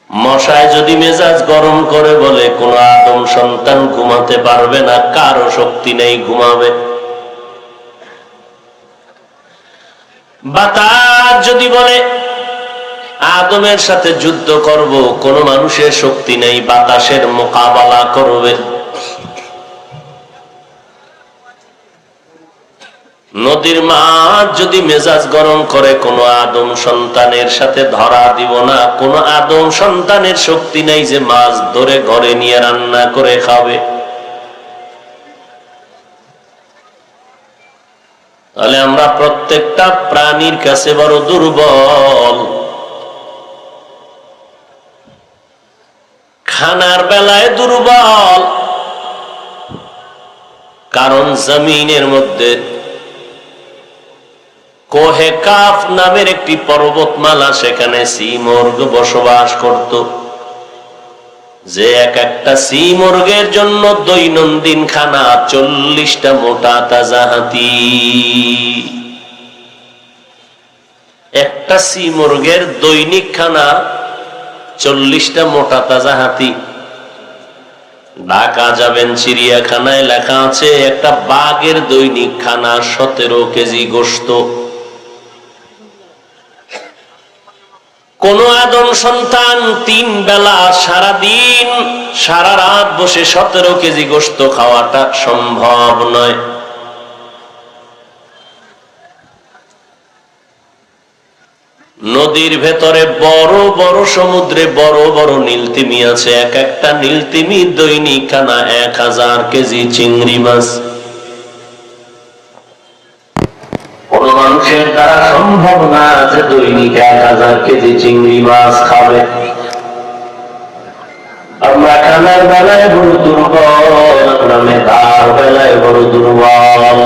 মশায় যদি মেজাজ গরম করে বলে, কোন আদম সন্তান ঘুমাতে পারবে না, কারো শক্তি নেই ঘুমাবে। বাতাস যদি বলে আদমের সাথে যুদ্ধ করব, কোন মানুষের শক্তি নেই বাতাসের মোকাবেলা করবে। নদীর মাছ যদি মেজাজ গরম করে, কোন আদম সন্তানের সাথে ধরা দিব না, কোন আদম সন্তানের শক্তি নেই যে মাছ ধরে ঘরে নিয়ে রান্না করে খাবে। তাহলে আমরা প্রত্যেকটা প্রাণীর কাছে বড় দুর্বল। খানার বেলায় দুর্বল, কারণ জমিনের মধ্যে কোহে কাফ নামের একটি পর্বতমালা, সেখানে সিমর্গ বসবাস করত, যে একটা সিমর্গের জন্য দৈনন্দিন খানা 40টা মোটা তাজা হাতি। একটা সিমর্গের দৈনিক খানা 40টা মোটা তাজা হাতি। ঢাকা যাবেন, চিড়িয়াখানায় লেখা আছে একটা বাঘের দৈনিক খানা 17 কেজি গোশত। কোন আদম সন্তান 3 বেলা সারাদিন সারা রাত বসে 17 কেজি গোশত খাওয়াটা সম্ভব নয়। নদীর ভেতরে বড় বড় সমুদ্রে বড় বড় নীলতিমি আছে, একটা নীলতিমি দৈনিক খানা 1000 কেজি চিংড়ি মাছ। কোন মানুষের দ্বারা সম্ভব না যে দৈনিক 1000 কেজি চিংড়ি মাছ খাবে। আমরা খানার বেলায় বড় দুর্বল, আমরা মেধার বেলায় বড় দুর্বল।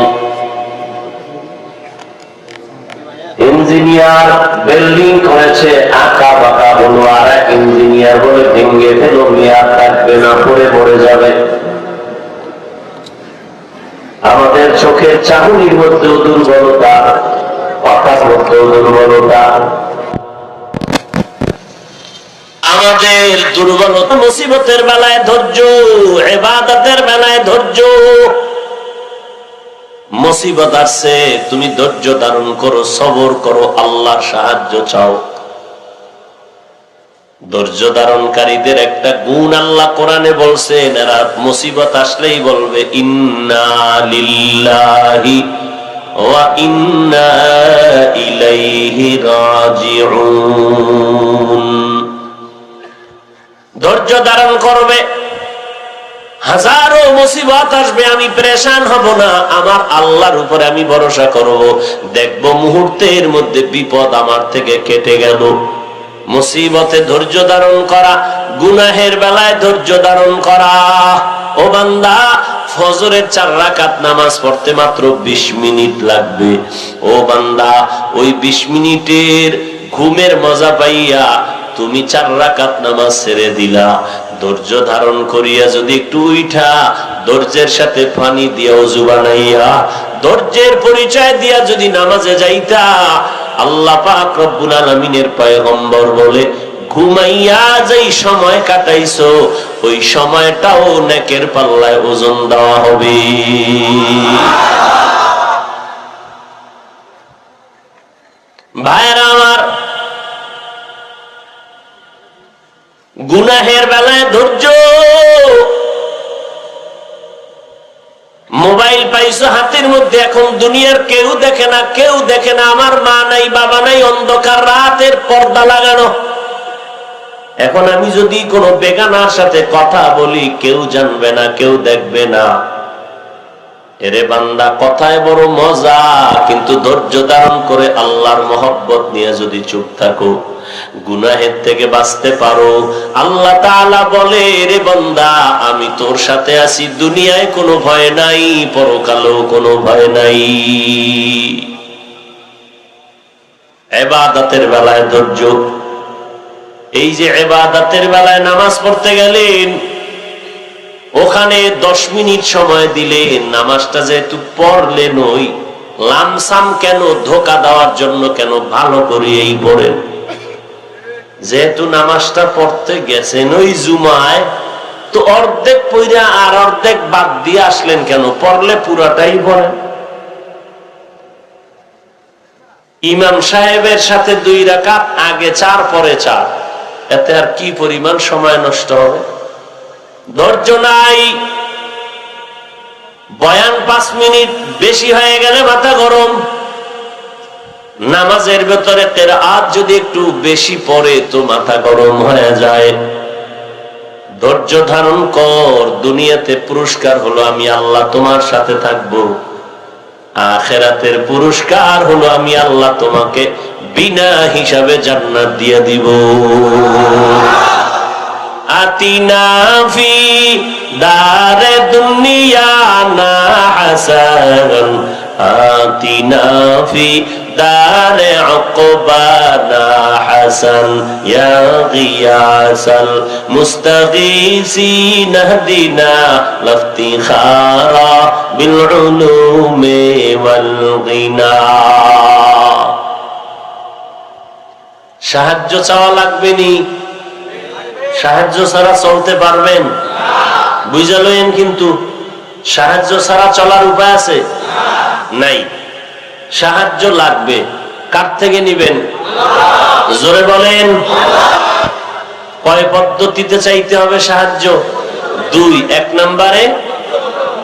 ইঞ্জিনিয়ার বিল্ডিং করেছে, আঁকা বাঁকা বলো, আর এক ইঞ্জিনিয়ার বলে ভেঙে ফেলো, মেয়াদ থাকবে না, পড়ে যাবে। আমাদের চোখের চাহনির মধ্যেও দুর্বলতা, কথার মধ্যেও দুর্বলতা। আমাদের দুর্বলতা মুসিবতের বেলায় ধৈর্য, ইবাদতের বেলায় ধৈর্য। মুসিবত আসছে, তুমি ধৈর্য ধারণ করো, সবর করো, আল্লাহর সাহায্য চাও। ধৈর্য ধারণকারীদের একটা গুণ আল্লাহ কোরআনে বলছেন, এরা মুসিবত আসলেই বলবে ইন্না লিল্লাহি ওয়া ইন্না ইলাইহি রাজিউন। ধৈর্য ধারণ করবে, হাজারো মুসিবত আসবে, আমি পেরেশান হব না, আমার আল্লাহর উপরে আমি ভরসা করব, দেখব মুহূর্তের মধ্যে বিপদ আমার থেকে কেটে গেল। মুসিবতে ধৈর্য ধারণ করা, গুনাহের বেলায় ধৈর্য ধারণ করা। ও বান্দা, ফজরের 4 রাকাত নামাজ পড়তে মাত্র 20 মিনিট লাগবে। ও বান্দা, ওই 20 মিনিটের ঘুমের মজা পাইয়া তুমি 4 রাকাত নামাজ ছেড়ে দিলা। ধৈর্য ধারণ করিয়া যদি একটু উঠা, ধৈর্যের সাথে পানি দিয়া ওযু বানাইয়া, ধৈর্যের পরিচয় দিয়া যদি নামাজে যাইতা, আল্লাহ পাক রব্বুল আলামিনের পয়গম্বর বলে ঘুমাইয়া যেই সময় কাটাইছো ওই সময়টাও নেকের পাল্লায় ওজন দেওয়া হবে। ভাইরা আমার, গুনাহের বেলায় ধৈর্য। মোবাইল পাইছো হাতের মধ্যে, এখন দুনিয়ার কেউ দেখে না, কেউ দেখে না, আমার মা নাই বাবা নাই, অন্ধকার রাতের পর্দা লাগানো। এখন আমি যদি কোনো বেগানার সাথে কথা বলি কেউ জানবে না, কেউ দেখবে না। এরে বান্দা, কথায় বড় মজা, কিন্তু ধৈর্য ধারণ করে আল্লাহর মহব্বত নিয়ে যদি চুপ থাকো, গুনাহের থেকে বাঁচতে পারো। আল্লাহ তাআলা বলে, রে বান্দা, আমি তোর সাথে আছি, দুনিয়ায় কোনো ভয় নাই, পরকালেও কোনো ভয় নাই। ইবাদতের বেলায় ধৈর্য। এই যে ইবাদতের বেলায় নামাজ পড়তে গেলেন, ওখানে 10 মিনিট সময় দিলেন, নামাজটা যেহেতু পড়লেন, ওই লামসাম কেন, ধোকা দেওয়ার জন্য কেন, ভালো করে এই পড়েন। যেহেতু নামাজটা পড়তে গেছেন ওই জুমায়, তো অর্ধেক পড়া আর অর্ধেক বাদ দিয়ে আসলেন কেন? পড়লে পুরাটাই পড়েন। ইমাম সাহেবের সাথে 2 রাকাত, আগে 4 পরে 4, এতে আর কি পরিমাণ সময় নষ্ট হবে? ধৈর্য নাই। বয়ান 5 মিনিট বেশি হয়ে গেলে মাথা গরম। নামাজের ভেতরে কিরাআত যদি একটু বেশি পড়ে তো মাথা গরম হয়ে যায়। ধৈর্য ধারণ কর। দুনিয়াতে পুরস্কার হলো আমি আল্লাহ তোমার সাথে থাকবো, আখিরাতের পুরস্কার হলো আমি আল্লাহ তোমাকে বিনা হিসাবে জান্নাত দিয়ে দিব। আতিনা ফি দারে দুনিয়া না হাসান, আতিনা ফি দারে উকবানা হাসান, ইয়া গিয়াসাল মুস্তাগীসিন হদিনা লাফতিখারা বিল উলুমি ওয়াল গিনা। সাহায্য চাওয়া লাগবে নি? সাহায্য ছাড়া চলতে পারবেন? বুঝা লইেন, কিন্তু সাহায্য ছাড়া চলার উপায় আছে? নাই। সাহায্য লাগবে। কার থেকে নিবেন? জোরে বলেন। কয় পদ্ধতিতে চাইতে হবে সাহায্য? 2। 1 নম্বরে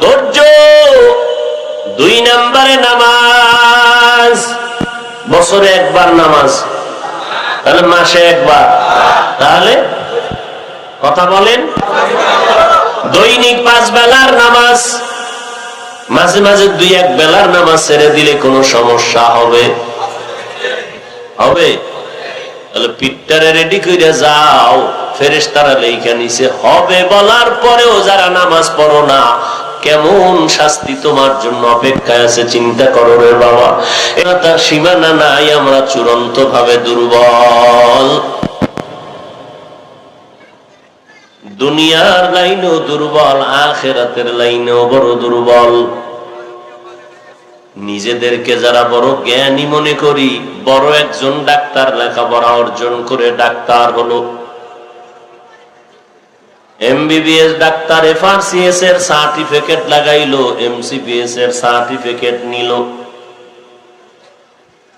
ধৈর্য, 2 নম্বরে নামাজ। বছরে একবার নামাজ, তাহলে মাসে একবার, তাহলে কথা বলেন। দৈনিক 5 বেলার নামাজ, মাঝে মাঝে 2-1 বেলার নামাজ ছেড়ে দিলে কোনো সমস্যা হবে? হবে। তাহলে পিঠটারে রেডি করে যাও, ফেরেশতারা লেখা নিছে। হবে বলার পরেও যারা নামাজ পড়ো না, কেমন শাস্তি তোমার জন্য অপেক্ষায় আছে চিন্তা করো রে বাবা। এটা তার সীমানা নাই, আমরা চূড়ান্ত ভাবে দুর্বল। দুনিয়ার লাইনেও দুর্বল, আখিরাতের লাইনেও বড় দুর্বল। নিজেদেরকে যারা বড় জ্ঞানী মনে করি, বড় একজন ডাক্তার লেখাপড়া অর্জন করে ডাক্তার হলো, MBBS ডাক্তার, FRCS এর সার্টিফিকেট লাগাইলো, MCPS এর সার্টিফিকেট নিল।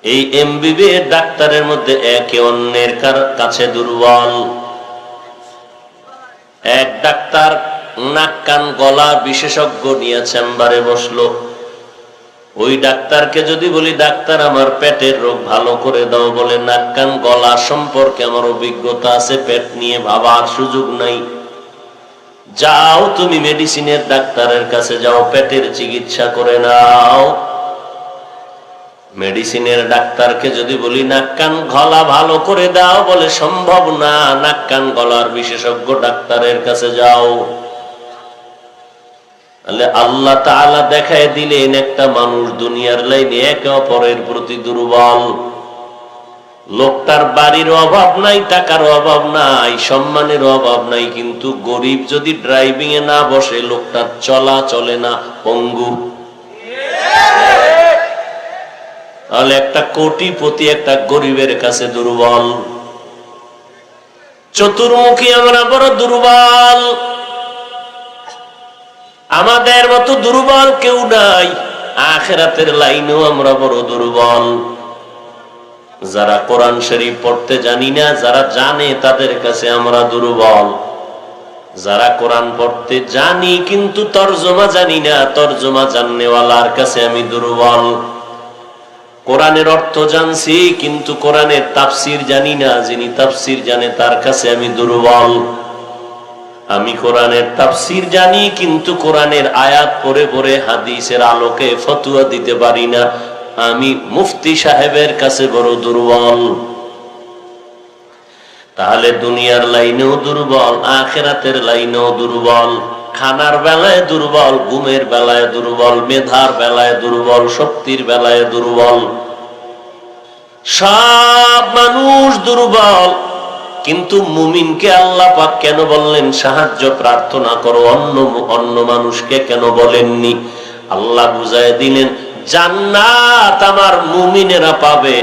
এই MBBS ডাক্তারের মধ্যে একে অন্যের কাছে দুর্বল। এক ডাক্তার নাক কান গলা বিশেষজ্ঞ নিয়ে চেম্বারে বসলো। ওই ডাক্তারকে যদি বলি, ডাক্তার আমার পেটের রোগ ভালো করে দাও, বলে নাক কান গলা সম্পর্কে আমার অভিজ্ঞতা আছে, পেট নিয়ে ভাবার সুযোগ নাই। যাও তুমি মেডিসিনের ডাক্তারের কাছে যাও, পেটের চিকিৎসা করে নাও। মেডিসিনের ডাক্তারকে যদি বলি নাক কান গলা ভালো করে দাও, বলে সম্ভব না, নাক কান গলার বিশেষজ্ঞ ডাক্তারের কাছে যাও। তাহলে আল্লাহ তাআলা দেখায় দিলেন একটা মানুষ দুনিয়ার লাইনে একে অপরের প্রতি দুর্বল। লোকটার বাড়ির অভাব নাই, টাকার অভাব নাই, সম্মানের অভাব নাই, কিন্তু গরিব যদি ড্রাইভিং এ না বসে, লোকটার চলা চলে না, পঙ্গু। তাহলে একটা কোটিপতি একটা গরিবের কাছে দুর্বল। চতুর্মুখী আমরা বড় দুর্বল, আমাদের মতো দুর্বল কেউ নাই। আখিরাতের লাইনেও আমরা বড় দুর্বল। যারা কোরআন শরীফ পড়তে জানি না, যারা জানে তাদের কাছে আমরা দুর্বল। যারা কোরআন পড়তে জানি কিন্তু তরজমা জানি না, তরজমা জাননেওয়ালার কাছে আমি দুর্বল। কোরআনের অর্থ জানছি কিন্তু কোরআনের তাফসির জানি না, যিনি তাফসির জানে তার কাছে আমি দুর্বল। আমি কোরআনের তাফসির জানি কিন্তু কোরআনের আয়াত পড়ে পড়ে হাদিসের আলোকে ফতোয়া দিতে পারি না, আমি মুফতি সাহেবের কাছে বড় দুর্বল। তাহলে দুনিয়ার লাইনেও দুর্বল, আখিরাতের লাইনেও দুর্বল। খানার বেলায় দুর্বল, ঘুমের বেলায় দুর্বল, মেধার বেলায় দুর্বল, শক্তির বেলায় দুর্বল। সব মানুষ দুর্বল, কিন্তু মুমিনকে আল্লাহ পাক কেন বললেন সাহায্য প্রার্থনা করো, অন্য মানুষকে কেন বলেননি? আল্লাহ বুঝায় দিলেন জান্নাত আমার মুমিনেরা পাবে,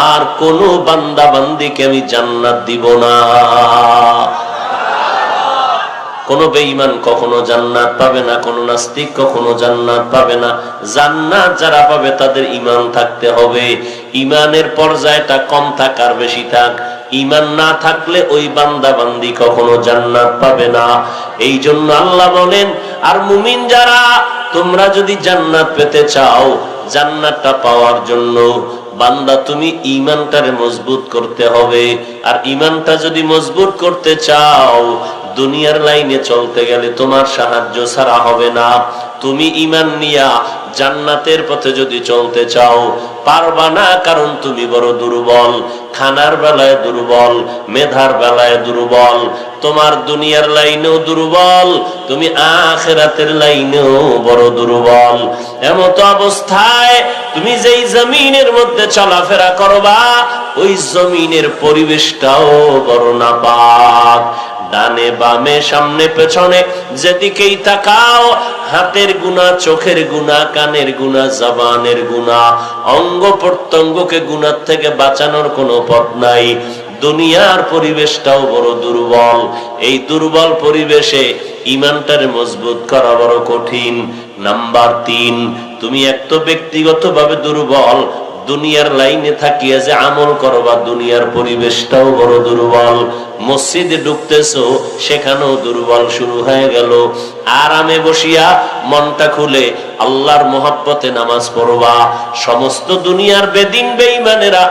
আর কোন বান্দা বান্দিকে আমি জান্নাত দিব না। কোন বেঈমান কখনো জান্নাত পাবে না, কোন নাস্তিক কখনো জান্নাত পাবে না। জান্নাত যারা পাবে তাদের ঈমান থাকতে হবে। ঈমানের পর্যায়টা কম থাক আর বেশি থাক, ঈমান না থাকলে ওই বান্দা বান্দি কখনো জান্নাত পাবে না। এই জন্য আল্লাহ বলেন, আর মুমিন যারা, তোমরা যদি জান্নাত পেতে চাও, জান্নাতটা পাওয়ার জন্য বান্দা তুমি ঈমানটারে মজবুত করতে হবে। আর ঈমানটা যদি মজবুত করতে চাও, দুনিয়ার লাইনে চলতে গেলে তোমার সাহায্য ছাড়া হবে না। তুমি ঈমান নিয়া জান্নাতের পথে যদি চলতে চাও, পারবা না, কারণ তুমি বড় দুর্বল। খানার বেলায় দুর্বল, মেধার বেলায় দুর্বল, তোমার দুনিয়ার লাইনেও দুর্বল, তুমি আখিরাতের লাইনেও বড় দুর্বল। এমত অবস্থায় তুমি যেই জমিনের মধ্যে চলাফেরা করবা, ওই জমিনের পরিবেশটাও বড় নাপাক। ডানে বামে সামনে পেছনে যেদিকেই তাকাও, হাতের গুনাহ, চোখের গুনাহ, কানের গুনাহ, জবানের গুনাহ, অঙ্গ প্রত্যঙ্গকে গুনাহ থেকে বাঁচানোর কোনো পথ নাই। দুনিয়ার পরিবেশটাও বড় দুর্বল। এই দুর্বল পরিবেশে ঈমানটারে মজবুত করা বড় কঠিন। নাম্বার 3, তুমি এক তো ব্যক্তিগতভাবে দুর্বল, দুনিয়ার লাইনে থাকিয়া যে আমল করবা, দুনিয়ার পরিবেশটাও বড় দুর্বল। মসজিদে ঢুকতেছো, সেখানেও দুর্বল শুরু হয়ে গেল। আরামে বসিয়া মনটা খুলে আল্লাহর মহব্বতে নামাজ পড়বা, সমস্ত দুনিয়ার বেদিন বেঈমানেরা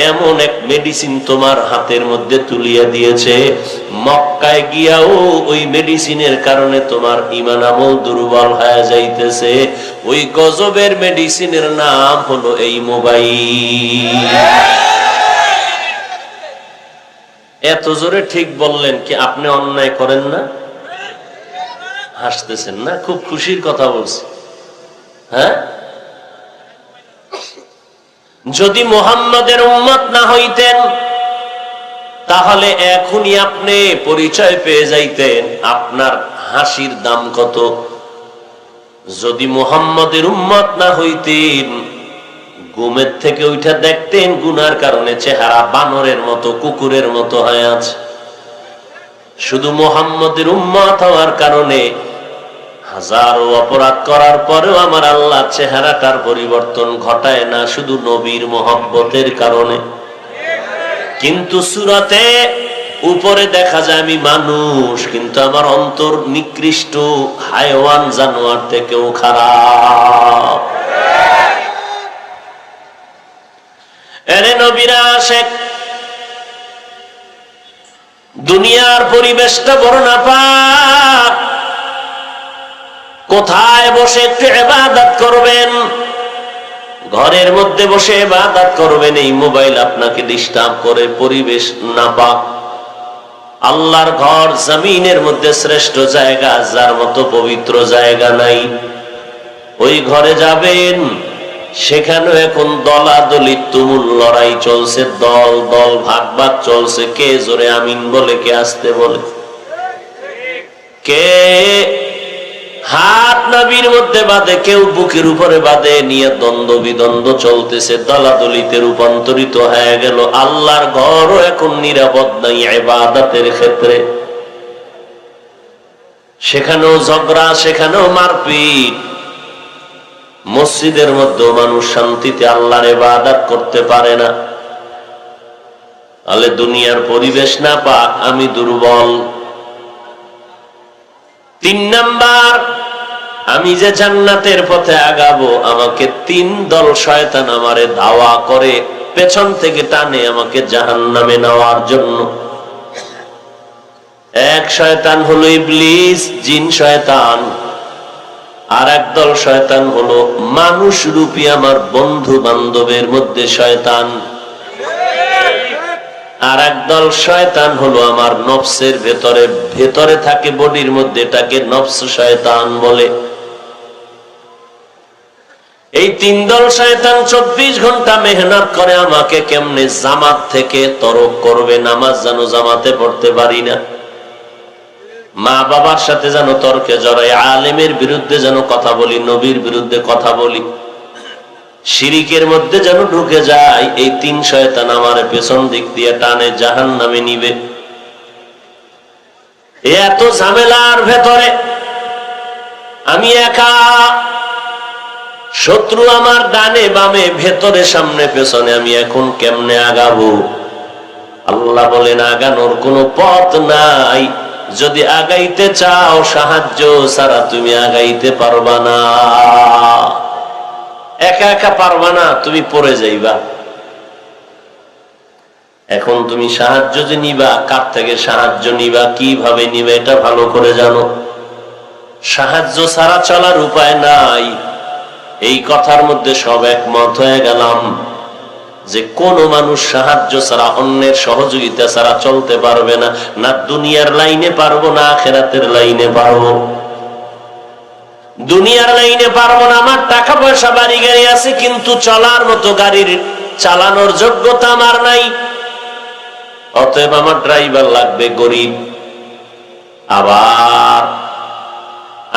এমন এক মেডিসিন তোমার হাতের মধ্যে তুলিয়া দিয়েছে, মক্কায় গিয়াও ওই মেডিসিনের কারণে তোমার ঈমান আমল দুর্বল হয়ে যাইতেছে। ওই গজবের মেডিসিনের নাম হলো এই মোবাইল। এত জোরে ঠিক বললেন কি আপনি অন্যায় করেন না? হাসতেছেন না? খুব খুশির কথা বলছি। হ্যাঁ, যদি মুহাম্মাদের উম্মত না হইতেন তাহলে এখনই আপনি পরিচয় পেয়ে যাইতেন আপনার হাসির দাম কত। যদি মুহাম্মাদের উম্মত না হইতেন, ঘুমের থেকে উঠা দেখতেন গুনার কারণে চেহারা বানরের মতো, কুকুরের মতো হয়ে আছে। শুধু মুহাম্মাদের উম্মত হওয়ার কারণে হাজারো অপরাধ করার পরেও আমার আল্লাহ চেহারাটার পরিবর্তন ঘটায় না, শুধু নবীর মহব্বতের কারণে। কিন্তু সূরাতে উপরে দেখা যায় আমি মানুষ, কিন্তু আমার অন্তর নিকৃষ্ট, হায়ওয়ান জানোয়ার থেকেও খারাপ। এরে নবীরা আশেক, দুনিয়ার পরিবেশটা বড় নাপাক। কোথায় বসে একটু ইবাদত করবেন? ঘরের মধ্যে বসে ইবাদত করবেন, এই মোবাইল আপনাকে ডিস্টার্ব করে, পরিবেশ নাপাক। আল্লাহর ঘর জমিনের মধ্যে শ্রেষ্ঠ জায়গা, যার মতো পবিত্র জায়গা নাই। ওই ঘরে যাবেন, সেখানে এখন দলাদলি তুমুল লড়াই চলছে, দল দল ভাগ ভাগ চলছে। কে জোরে আমিন বলে, কে আসতে বলে, কে হাত নাভির মধ্যে বাঁধে, কেউ বুকের উপরে বাঁধে, নিয়ে দ্বন্দ্ব বিদ্বন্দ্ব চলতেছে, দলাদলিতে রূপান্তরিত হয়ে গেল। আল্লাহর ঘরও এখন নিরাপদ নাই ইবাদতের ক্ষেত্রে। সেখানেও ঝগড়া, সেখানেও মারপিট। মসজিদের মধ্যেও মানুষ শান্তিতে আল্লাহর ইবাদত করতে পারে না। তাহলে দুনিয়ার পরিবেশ না পাক, আমি দুর্বল। 3 নাম্বার, আমি যে জান্নাতের পথে আগাবো, আমাকে 3 দল শয়তান আমারে ধাওয়া করে, পেছন থেকে টানে আমাকে জাহান্নামে নেওয়ার জন্য। এক শয়তান হলো ইবলিস, জিন শয়তান। আর একদল শয়তান হলো মানুষ রূপী আমার বন্ধু বান্ধবের মধ্যে শয়তান। আর একদল শয়তান হলো আমার নফসের ভেতরে, ভেতরে থাকে বডির মধ্যে, এটাকে নফস শয়তান বলে। এই 3 দল শয়তান 24 ঘন্টা মেহনত করে আমাকে কেমনে জামাত থেকে তরক করবে। নামাজ যেন জামাতে পড়তে পারি না, মা বাবার সাথে যেন তর্কে জড়াই, আলেমের বিরুদ্ধে যেন কথা বলি, নবীর বিরুদ্ধে কথা বলি, শিরিকের মধ্যে যেন ঢুকে যায়। এই 3 শয়তান আমার পেছন দিক দিয়ে টানে, জাহান্নামে নিবে। এত ঝামেলার ভেতরে আমি একা, শত্রু আমার ডানে বামে, ভেতরে সামনে পেছনে, আমি এখন কেমনে আগাবো? আল্লাহ বলেন আগানোর কোনো পথ নাই। যদি আগাইতে চাও সাহায্য ছাড়া তুমি আগাইতে পারবা না। একা একা পারবা না, তুমি পড়ে যাইবা। এখন তুমি সাহায্য যে নিবা, কার থেকে সাহায্য নিবা, কিভাবে নিবে, এটা ভালো করে জানো। সাহায্য ছাড়া চলার উপায় নাই। এই কথার মধ্যে সব একমত হয়ে গেলাম যে কোন মানুষ সাহায্য ছাড়া, অন্যের সহযোগিতা ছাড়া চলতে পারবে না। না দুনিয়ার লাইনে পারবো, না আখিরাতের লাইনে পারবো। দুনিয়ার লাইনে পারবো না, আমার টাকা পয়সা বাড়ি গাড়ি আছে, কিন্তু চলার মতো গাড়ির চালানোর যোগ্যতা আমার নাই। অতএব আমার ড্রাইভার লাগবে গরিব। আবার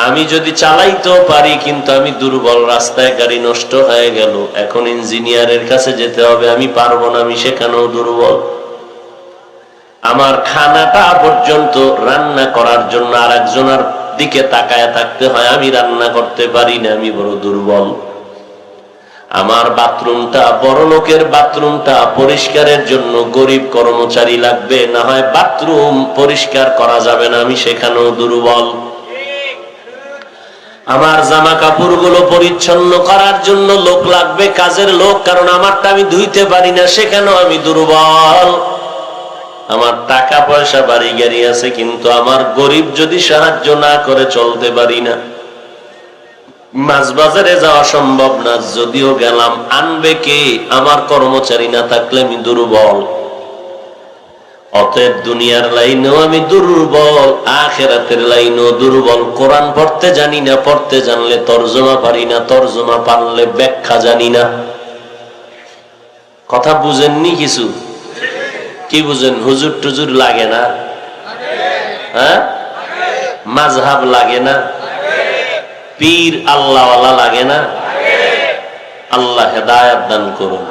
আমি যদি চালাইতেও পারি, কিন্তু আমি দুর্বল, রাস্তায় গাড়ি নষ্ট হয়ে গেল, এখন ইঞ্জিনিয়ারের কাছে যেতে হবে, আমি পারবো না, আমি সেখানেও দুর্বল। আমার খানাটা পর্যন্ত রান্না করার জন্য আর একজনের দিকে তাকায় থাকতে হয়, আমি রান্না করতে পারি না, আমি বড় দুর্বল। আমার বাথরুমটা, বড় লোকের বাথরুমটা পরিষ্কারের জন্য গরিব কর্মচারী লাগবে, না হয় বাথরুম পরিষ্কার করা যাবে না, আমি সেখানেও দুর্বল। আমার জামা কাপড় গুলো পরিচ্ছন্ন করার জন্য লোক লাগবে, কাজের লোক, কারণ আমারটা আমি ধুইতে পারি না, সেখানেও আমি দুর্বল। আমার টাকা পয়সা বাড়ি গাড়ি আছে, কিন্তু আমার গরিব যদি সাহায্য না করে চলতে পারি না। মাছ বাজারে যাওয়া সম্ভব না, যদিও গেলাম আনবে কে? আমার কর্মচারী না থাকলে আমি দুর্বল। অতএব দুনিয়ার লাইনেও আমি দুর্বল, আখিরাতের লাইনেও দুর্বল। কোরআন পড়তে জানি না, পড়তে জানলে তরজমা পারি না, তরজমা পারলে ব্যাখ্যা জানি না। কথা বুঝেননি কিছু? কি বুঝেন? হুজুর টুজুর লাগে না? হ্যাঁ, মাযহাব লাগে না? পীর আল্লাহওয়ালা লাগে না? আল্লাহ হেদায়েত দান করুন।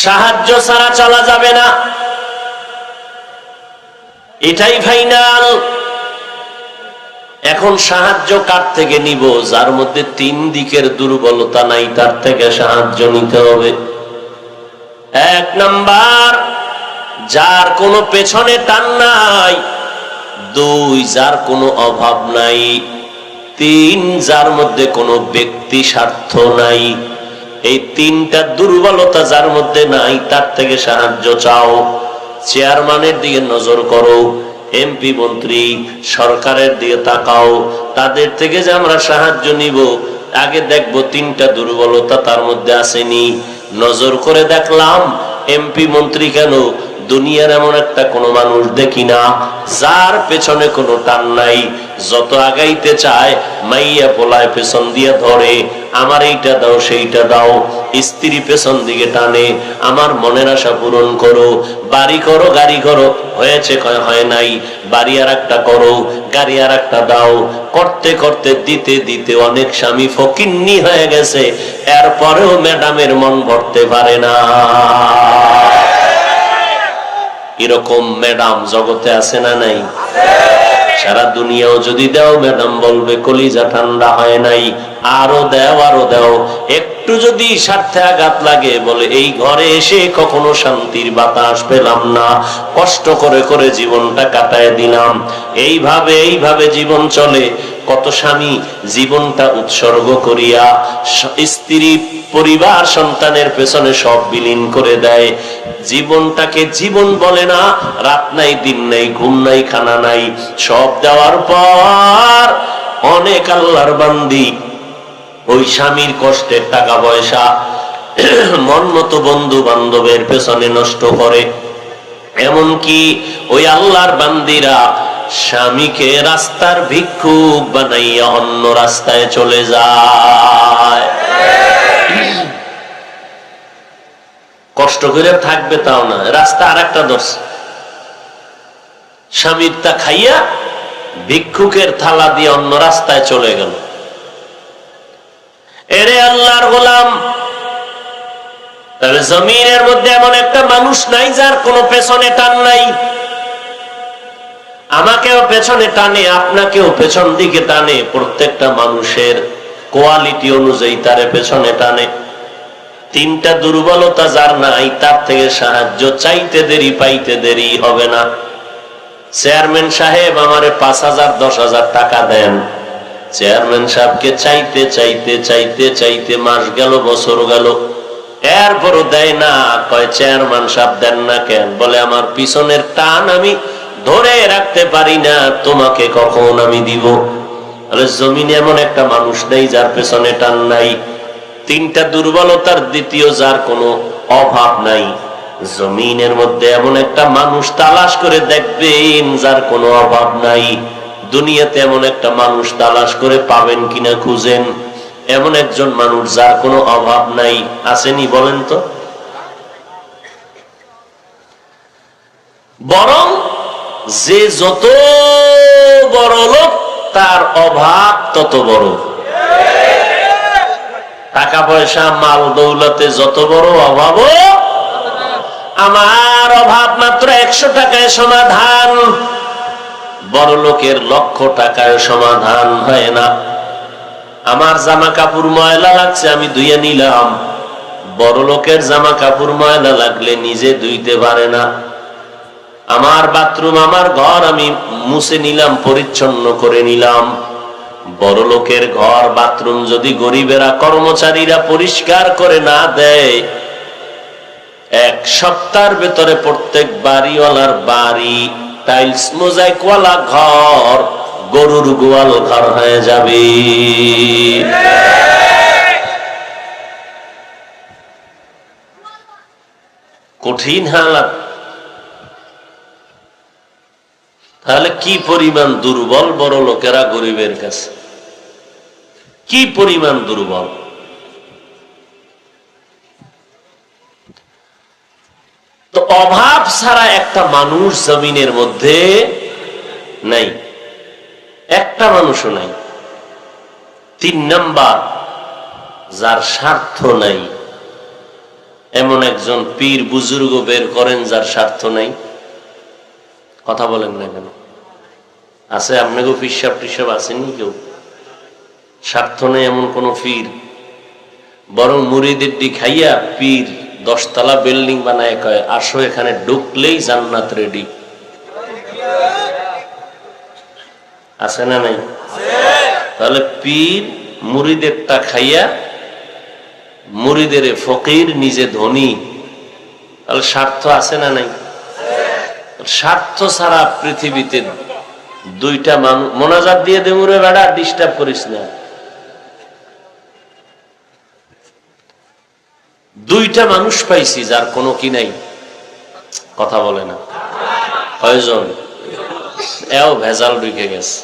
সাহায্য ছাড়া চলা যাবে না, এটাই ফাইনাল। এখন সাহায্য কার থেকে নিব? যার মধ্যে 3 দিকের দুর্বলতা নাই, তার থেকে সাহায্য নিতে হবে। 1 নাম্বার, যার কোনো পেছনে টান নাই। 2, যার কোনো অভাব নাই। 3, যার মধ্যে কোনো ব্যক্তি স্বার্থ নাই। এই 3টা দুর্বলতা যার মধ্যে নাই, তার থেকে সাহায্য চাও। চেয়ারম্যানের দিকে নজর করো, এমপি মন্ত্রী সরকারের দিকে তাকাও, তাদের থেকে যে আমরা সাহায্য নিব, আগে দেখবো 3টা দুর্বলতা তার মধ্যে আসেনি। নজর করে দেখলাম এমপি মন্ত্রী কেন, দুনিয়ার এমন একটা কোনো মানুষ দেখি না যার পেছনে কোনো টান নাই। যত আগাইতে চায় মাইয়া পোলায় পেছন দিয়ে ধরে, আমার এইটা দাও সেইটা দাও। স্ত্রী পেছন দিকে টানে, আমার মনের আশা পূরণ করো, বাড়ি করো গাড়ি করো, হয়েছে কয় হয় নাই, বাড়ি আর একটা করো, গাড়ি আর একটা দাও। করতে করতে দিতে দিতে অনেক স্বামী ফকিন্নি হয়ে গেছে, এরপরেও ম্যাডামের মন ভরতে পারে না। এরকম ম্যাডাম জগতে আছে না নাই? সারা দুনিয়াও যদি দাও, ম্যাডাম বলবে কলিজা ঠান্ডা হয় নাই, আরো দাও আরো দাও। একটু যদি স্বার্থে আঘাত লাগে, বলে এই ঘরে এসে কখনো শান্তির বাতাস পেলাম না, কষ্ট করে করে জীবনটা কাটায় দিলাম। এইভাবে জীবন চলে। কত স্বামী জীবনটা উৎসর্গ করিয়া স্ত্রী, পরিবার, সন্তানের পেছনে সব বিলীন করে দেয়। জীবনটাকে জীবন বলে না, রাত নাই দিন নাই, ঘুম নাই খানা নাই, সব দেওয়ার পর অনেক আল্লাহর বান্দি ওই স্বামীর কষ্টের টাকা পয়সা মন মতো বন্ধু বান্ধবের পেছনে নষ্ট করে। এমনকি ওই আল্লাহর বান্দিরা স্বামীকে রাস্তার ভিক্ষুক বানাইয়া অন্য রাস্তায় চলে যায়। কষ্ট করে থাকবে তাও না, রাস্তা আর একটা দোষ। স্বামীর তা খাইয়া ভিক্ষুকের থালা দিয়ে অন্য রাস্তায় চলে গেল। এরে আল্লাহর গোলাম, তবে জমিনের মধ্যে এমন একটা মানুষ নাই যার কোনো পেছনে টান নাই। আমাকেও পেছনে টানে, আপনাকেও পেছন দিকে টানে। প্রত্যেকটা মানুষের কোয়ালিটি অনুযায়ী তারে পেছনে টানে। তিনটা দুর্বলতা যার নাই, তার থেকে সাহায্য চাইতে দেরি পাইতে দেরি হবে না। চেয়ারম্যান সাহেব আমারে 5,000 10,000 টাকা দেন। চেয়ারম্যান সাহেবকে চাইতে চাইতে চাইতে চাইতে মাস গেল, বছর গেল, এরপরও দেয় না। কয় চেয়ারম্যান সাহেব দেন না কেন? বলে আমার পিছনের টান আমি ধরে রাখতে পারি না, তোমাকে কখন আমি দিব। তাহলে জমিনে এমন একটা মানুষ নেই যার পেছনে টান নাই। তিনটা দুর্বলতার দ্বিতীয় যার কোনো অভাব নাই। জমিনের মধ্যে এমন একটা মানুষ তালাশ করে দেখবেন যার কোনো অভাব নাই। দুনিয়াতে এমন একটা মানুষ তালাশ করে পাবেন কিনা খুঁজেন, এমন একজন মানুষ যার কোনো অভাব নাই। আসেনি বলেন তো? বরং যে যত বড় লোক, তার অভাব তত বড়। টাকা পয়সা মাল দৌলতে যত বড় অভাব, আমার অভাব মাত্র 100 টাকায় সমাধান। বড় লোকের 1,00,000 টাকায় সমাধান হয় না। আমার জামা কাপড় ময়লা লাগছে, আমি ধুয়ে নিলাম। বড় লোকের জামা কাপড় ময়লা লাগলে নিজে ধুইতে পারে না। আমার বাথরুম, আমার ঘর আমি মুছে নিলাম, পরিচ্ছন্ন করে নিলাম। বড় লোকের ঘর বাথরুম যদি গরিবেরা, কর্মচারীরা পরিষ্কার করে না দেয়, 1 সপ্তাহের ভেতরে প্রত্যেক বাড়িওয়ালার বাড়ি টাইলস মোজাইক ওয়ালা ঘর গরুর গোয়াল ঘর হয়ে যাবে। কঠিন হালাত। তাহলে কি পরিমাণ দুর্বল বড় লোকেরা গরিবের কাছে, কি পরিমাণ দুর্বল। তো অভাব ছাড়া একটা মানুষ জমিনের মধ্যে নাই, একটা মানুষও নাই। 3 নাম্বার, যার স্বার্থ নাই। এমন একজন পীর বুজুর্গ বের করেন যার স্বার্থ নাই। কথা বলেন না কেন? আছে আপনাকে পিসাব টিসাব আসেনি কেউ? স্বার্থ নেই এমন কোন পীর? বরং মুরিদের ডি খাইয়া পীর 10 তলা বিল্ডিং বানায় কয় আসো এখানে ঢুকলেই জান্নাত রেডি। আছে না নাই? তাহলে পীর মুরিদেরটা খাইয়া, মুরিদের ফকির, নিজে ধনী। তাহলে স্বার্থ আছে না নাই? স্বার্থ ছাড়া পৃথিবীতে 2টা মানুষ মোনাজাত দিয়ে দেমুরে বেড়া, ডিস্টার্ব করিস না। 2টা মানুষ পাইছি যার কোনো কি নাই। কথা বলে না। কয়জন? এও ভেজাল ঢুকে গেছে।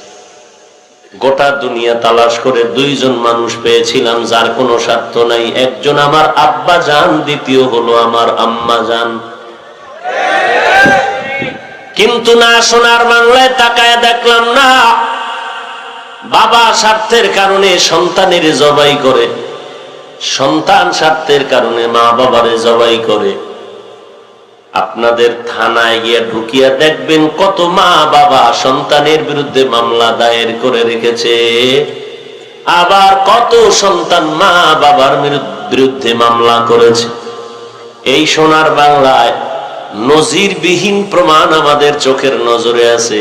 গোটা দুনিয়া তালাশ করে দুইজন মানুষ পেয়েছিলাম যার কোনো স্বার্থ নাই। একজন আমার আব্বা জান, দ্বিতীয় হলো আমার আম্মা জান। কিন্তু না, সোনার বাংলায় তাকায় দেখলাম না, বাবা স্বার্থের কারণে সন্তানের জবাই করে, সন্তান স্বার্থের কারণে মা বাবারে জবাই করে। আপনাদের থানায় গিয়ে ঢুকিয়া দেখবেন কত মা বাবা সন্তানের বিরুদ্ধে মামলা দায়ের করে রেখেছে, আবার কত সন্তান মা বাবার বিরুদ্ধে মামলা করেছে। এই সোনার বাংলায় নজিরবিহীন প্রমাণ আমাদের চোখের নজরে আছে।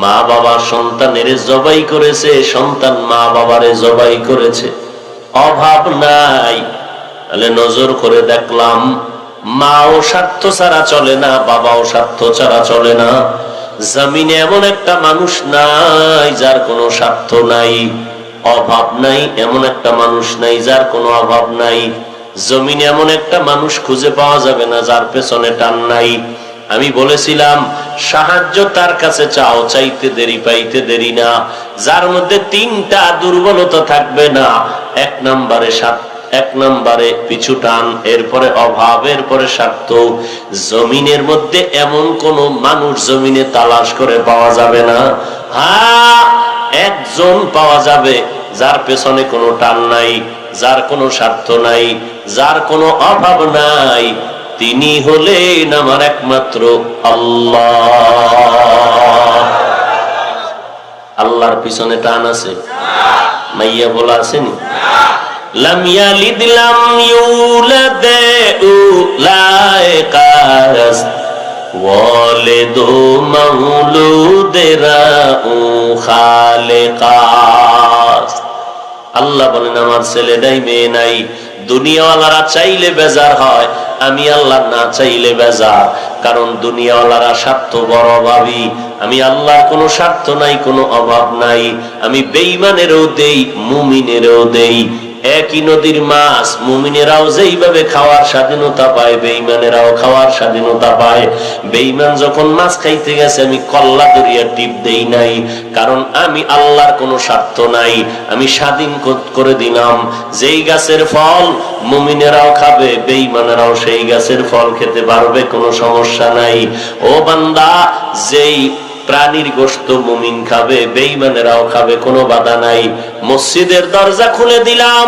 মা বাবা সন্তানের জবাই করেছে, সন্তান মা বাবারে জবাই করেছে। অভাব নাই। তাহলে নজর করে দেখলাম মাও স্বার্থ ছাড়া চলে না, বাবাও স্বার্থ ছাড়া চলে না। জমিনে এমন একটা মানুষ নাই যার কোনো স্বার্থ নাই, অভাব নাই। এমন একটা মানুষ নাই যার কোনো অভাব নাই। জমিনে এমন একটা মানুষ খুঁজে পাওয়া যাবে না যার পেছনে টান নাই। আমি বলেছিলাম সাহায্য তার কাছে চাও, চাইতে দেরি পাইতে দেরি না। যার মধ্যে তিনটা দুর্বলতা থাকবে না। এক নম্বরে পিছু টান, এরপরে অভাব, এরপরে স্বার্থ। জমিনের মধ্যে এমন কোন মানুষ জমিনে তালাশ করে পাওয়া যাবে না। হ্যাঁ, একজন পাওয়া যাবে যার পেছনে কোনো টান নাই, যার কোনো স্বার্থ নাই, যার কোনো অভাব নাই। তিনি হলেন আমার একমাত্র আল্লাহ। আল্লাহর পিছনে টান আছে? মাইয়া বলা আসেনি? লাম ইয়ালিদ লাম ইউলাদ উলাইকাস ওয়ালিদু মাউলুদেরা খালিকাস। আল্লাহ বলেন আমার ছেলে নাই, মেয়ে নাই। দুনিয়াওয়ালারা চাইলে বেজার হয়, আমি আল্লাহ না চাইলে বেজার। কারণ দুনিয়াওয়ালারা স্বার্থ বড় অভাবী, আমি আল্লাহর কোনো স্বার্থ নাই, কোনো অভাব নাই। আমি বেঈমানেরও দেই, মুমিনেরও দেই। একই নদীর মাছ মুমিনেরাও যেইভাবে খাওয়ার স্বাধীনতা পায়, বেঈমানেরাও খাওয়ার স্বাধীনতা পায়। বেঈমান যখন মাছ খাইতে গেছে আমি কল্লা দরিয়া টিপ দেই নাই, কারণ আমি আল্লাহর কোনো স্বার্থ নাই। আমি স্বাধীন করে দিলাম, যেই গাছের ফল মুমিনেরাও খাবে, বেঈমানেরাও সেই গাছের ফল খেতে পারবে, কোনো সমস্যা নাই। ও বান্দা, যেই প্রাণীর গোশত মুমিন খাবে, বেঈমানেরাও খাবে, কোনো বাধা নাই। মসজিদের দরজা খুলে দিলাম,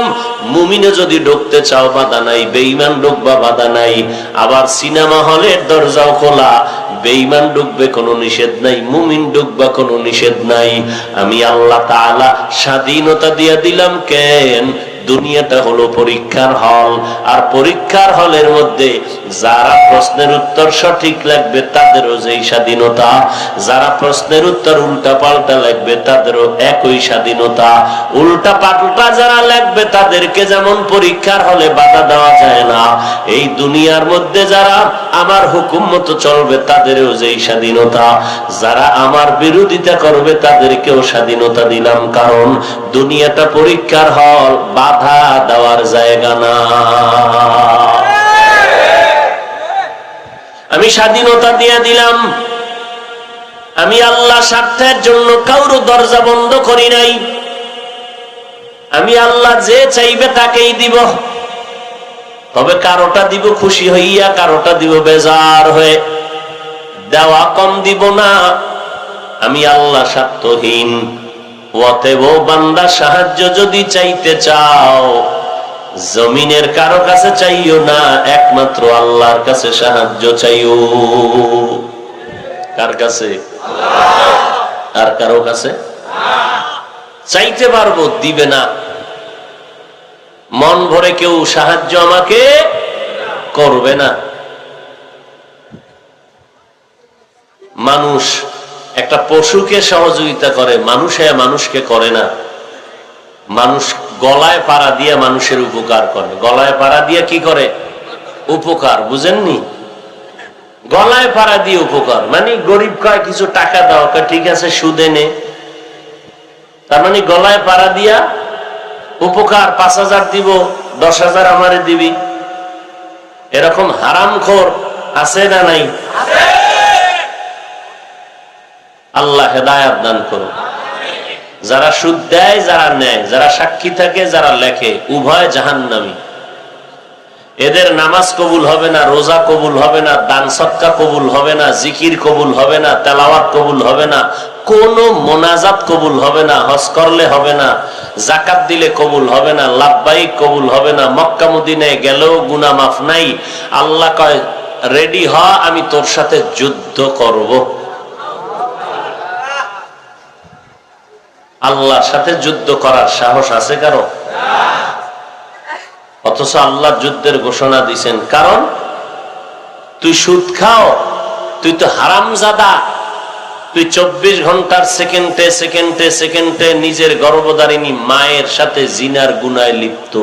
মুমিনে যদি ঢুকতে চাও বাধা নাই, বেঈমান ঢুকবা বাধা নাই। আবার সিনেমা হলের দরজাও খোলা, বেঈমান ঢুকবে, কোনো নিষেধ নাই, মুমিন ঢুকবা, কোনো নিষেধ নাই। আমি আল্লাহ তাআলা স্বাধীনতা দিয়ে দিলাম। কেন? দুনিয়াটা হলো পরীক্ষার হল, আর পরীক্ষার হলের মধ্যে যারা প্রশ্নের উত্তর সঠিক লাগবে তাদেরও যেই স্বাধীনতা, যারা প্রশ্নের উত্তর উল্টা পাল্টা লাগবে তাদেরও একই স্বাধীনতা। উল্টা পাল্টা যারা লাগবে তাদেরকে যেমন পরীক্ষার হলে বাধা দেওয়া যায় না, এই দুনিয়ার মধ্যে যারা আমার হুকুম মতো চলবে তাদেরও যেই স্বাধীনতা, যারা আমার বিরোধিতা করবে তাদেরকেও স্বাধীনতা দিলাম। কারণ দুনিয়াটা পরীক্ষার হল, বাধা দেওয়ার জায়গা না। আমি স্বাধীনতা দিয়ে দিলাম। আমি আল্লাহ স্বার্থের জন্য কারো দরজা বন্ধ করি নাই। আমি আল্লাহ যে চাইবে তাকেই দিব, তবে কারোটা দিব খুশি হইয়া, কারোটা দিব বেজার হয়ে। দেওয়া কম দিব না। আমি আল্লাহ স্বার্থহীন। অতএব বান্দা, সাহায্য যদি চাইতে চাও, জমিনের কারো কাছে চাইও না, একমাত্র আল্লাহর কাছে সাহায্য চাইও। কার কাছে? আর কারো কাছে চাইতে পারবো, দিবে না। মন ভরে কেউ সাহায্য আমাকে করবে না। মানুষ একটা পশুকে সহযোগিতা করে, মানুষকে করে না। মানুষ গলায় পাড়া দিয়ে মানুষের উপকার করে। গলায় পাড়া দিয়ে কি করে? উপকার। বুঝেননি? গলায় পাড়া দিয়ে উপকার মানে গরিব কয় কিছু টাকা দাও, ঠিক আছে সুদে নে। তার মানে গলায় পাড়া দিয়া উপকার। 5,000 দিব, 10,000 আমারে দিবি। এরকম হারামখোর আছে না নাই? আল্লাহ হেদায়েত দান করুন। যারা সুদ দেয়, যারা নেয়, যারা সাক্ষী থাকে, যারা লেখে, উভয় জাহান্নামী। এদের নামাজ কবুল হবে না, রোজা কবুল হবে না, দান সদকা কবুল হবে না, জিকির কবুল হবে না, তেলাওয়াত কবুল হবে না, কোন মোনাজাত কবুল হবে না, হজ করলে হবে না, যাকাত দিলে কবুল হবে না, লাব্বাইক কবুল হবে না, মক্কা মদিনায় গেলেও গুনাহ মাফ নাই। আল্লাহ কয় রেডি হ, আমি তোর সাথে যুদ্ধ করব। আল্লাহর সাথে যুদ্ধ করার সাহস আছে কারো? অথচ আল্লাহ যুদ্ধের ঘোষণা দিয়েছেন। কারণ তুই সুদ খাও, তুই তো হারামজাদা, তুই 24 ঘন্টার সেকেন্ডে সেকেন্ডে সেকেন্ডে নিজের গর্ভধারিণী মায়ের সাথে জিনার গুনায় লিপ্ত।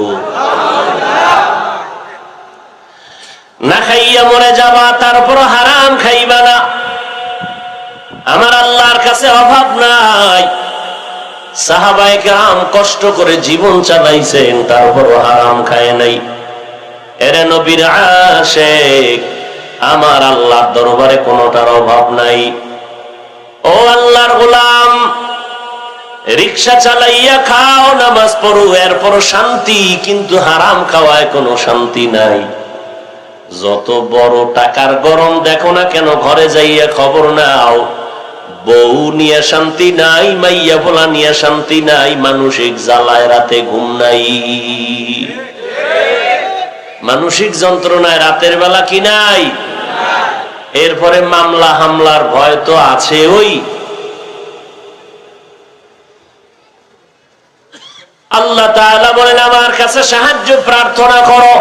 না খাইয়া মরে যাবা, তারপর হারাম খাইবা না। আমার আল্লাহর কাছে অভাব নাই। সাহাবায়ে কেরাম কষ্ট করে জীবন চালাইছেন, তারপরও হারাম খায় নাই। এরে নবীর আশিক, আমার আল্লাহর দরবারে কোনোটার অভাব নাই। ও আল্লাহর গোলাম, রিকশা চালাইয়া খাও, নামাজ পড়ো, এরপরও শান্তি, কিন্তু হারাম খাওয়ায় কোনো শান্তি নাই। যত বড় টাকার গরম দেখো না কেন, ঘরে যাইয়া খবর নাও, বউ নিয়ে শান্তি নাই, মাইয়া পোলা নিয়ে শান্তি নাই, মানসিক জ্বালায় রাতে ঘুম নাই, মানসিক যন্ত্রণায় রাতের বেলা কি নাই। এরপরে মামলা হামলার ভয় তো আছে। ওই আল্লাহ তাআলা বলেন আমার কাছে সাহায্য প্রার্থনা করো,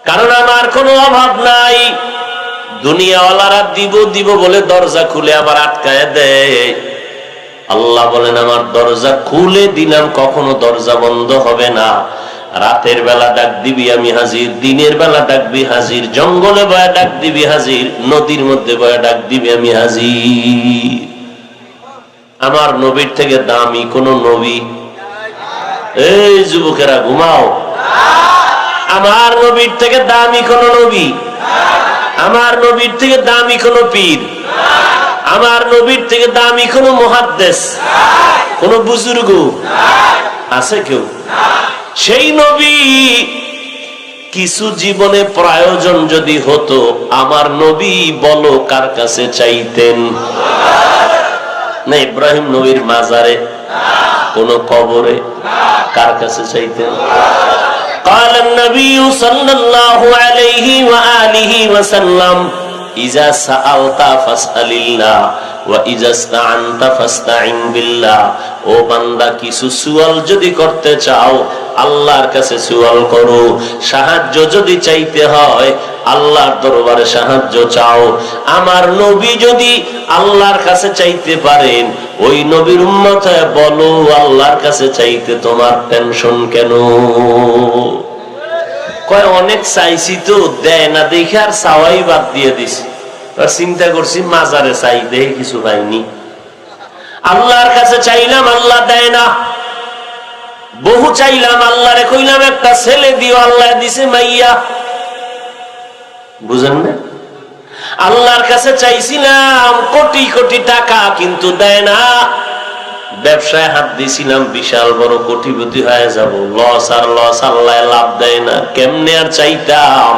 কারণ আমার কোনো অভাব নাই। দুনিয়াওয়ালারা দিব দিব বলে দরজা খুলে আবার আটকায় দেয়। আল্লাহ বলেন আমার দরজা খুলে দিলাম, কখনো দরজা বন্ধ হবে না। রাতের বেলা ডাক দিবি আমি হাজির, দিনের বেলা ডাকবি হাজির, জঙ্গলে বয়া ডাক দিবি হাজির, নদীর মধ্যে বয়া ডাক দিবি আমি হাজির। আমার নবীর থেকে দামি কোন নবী? এই যুবকেরা ঘুমাও, আমার নবীর থেকে দামি কোন নবী? আমার নবীর থেকে দামি কোন পীর? আমার নবীর থেকে দামি কোন মুহাদ্দিস, কোন বুজুর্গ আছে কেউ? সেই নবী কিছু জীবনে প্রয়োজন যদি হতো, আমার নবী বলো কার কাছে চাইতেন? না ইব্রাহিম নবীর মাজারে, কোন কবরে, কার কাছে চাইতেন? قال النبي صلى الله عليه وآله وسلم إذا سألت فاسأل الله وإذا استعنت فاستعن بالله। ও বান্দা, কিছু সুয়াল যদি করতে চাও আল্লাহর কাছে সুয়াল করো, সাহায্য যদি চাইতে হয় আল্লাহর দরবারে সাহায্য চাও। আমার নবী যদি আল্লাহর কাছে চাইতে পারেন, ওই নবীর উম্মত হয়ে বলো আল্লাহর কাছে চাইতে তোমার টেনশন কেন? কয় অনেক চাইছি তো দেয় না দেখে আর চাওয়াই বাদ দিয়ে দিছি, চিন্তা করছি মাজারে চাই, দেয় কিছু পাইনি। আল্লাহর কাছে চাইলাম আল্লাহ দেয় না, বহু চাইলাম আল্লাহরে, কইলাম একটা ছেলে দিও, আল্লাহ দিছে মাইয়া। বুঝেন না? আল্লাহর কাছে চাইছিলাম কোটি কোটি টাকা, কিন্তু দেয় না। ব্যবসায় হাত দিয়েছিলাম, বিশাল বড় কোটিপতি হয়ে যাব, লস আর লস, আল্লাহ লাভ দেয় না, কেমনে আর চাইতাম।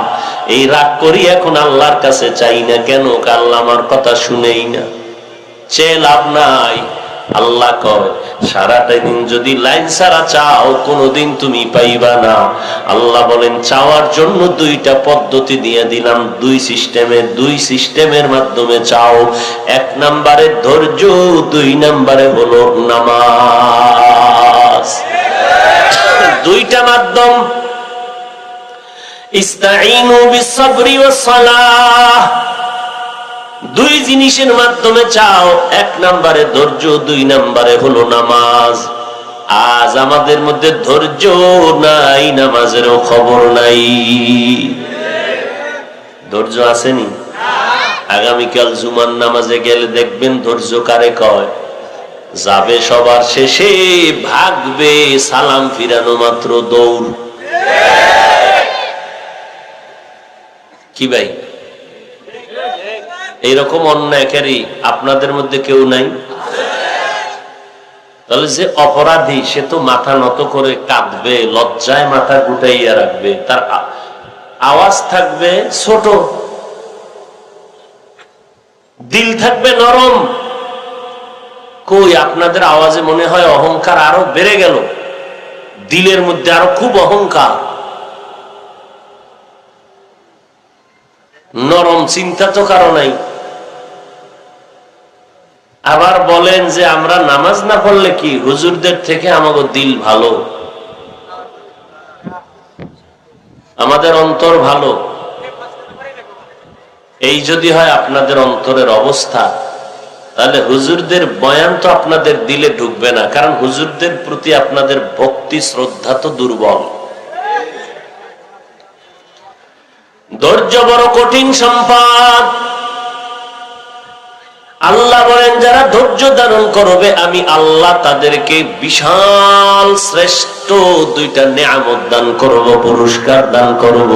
এই রাগ করি এখন আল্লাহর কাছে চাই না কেন? আল্লাহ আমার কথা শুনেই না, চেয়ে লাভ নাই। আল্লাহ কয় সারাটা দিন যদি লাইন ছাড়া চাও কোনদিন তুমি পাইবা না। আল্লাহ বলেন চাওয়ার জন্য দুইটা পদ্ধতি দিয়ে দিলাম, দুই সিস্টেমের মাধ্যমে চাও। এক নম্বরে ধৈর্য, দুই নম্বরে হলো নামাজ। দুইটা মাধ্যম, ইস্তাঈনু বিস-সাবরি ওয়াস-সালাহ। দুই জিনিসের মাধ্যমে চাও, এক নম্বরে ধৈর্য, দুই নম্বরে হলো নামাজ। আজ আমাদের মধ্যে ধৈর্য নাই, নামাজেরও খবর নাই। ধৈর্য আসেনি? আগামীকাল জুমার নামাজে গেলে দেখবেন ধৈর্য কারে কয়। যাবে সবার শেষে, ভাগবে সালাম ফিরানো মাত্র দৌড়। কি ভাই, এইরকম অন্যায়কারী আপনাদের মধ্যে কেউ নাই? তাহলে যে অপরাধী সে তো মাথা নত করে কাঁদবে, লজ্জায় মাথা গুটাইয়া রাখবে, তার আওয়াজ থাকবে ছোট, দিল থাকবে নরম। কই আপনাদের আওয়াজে মনে হয় অহংকার আরো বেড়ে গেল, দিলের মধ্যে আরো খুব অহংকার, নরম চিন্তা তো কারো নাই। আবার বলেন যে আমরা নামাজ না পড়লে কি হুজুরদের থেকে আমাদের দিল ভালো, আমাদের অন্তর ভালো। এই যদি হয় আপনাদের অন্তরের অবস্থা, তাহলে হুজুরদের বয়ান তো আপনাদের দিলে ঢুকবে না, কারণ হুজুরদের প্রতি আপনাদের ভক্তি শ্রদ্ধা তো দুর্বল। ধৈর্য বড় কঠিন সম্পদ। আল্লাহ বলেন যারা ধৈর্য ধারণ করবে আমি আল্লাহ তাদেরকে বিশাল শ্রেষ্ঠ দুইটা নেয়ামত দান করব, পুরস্কার দান করব।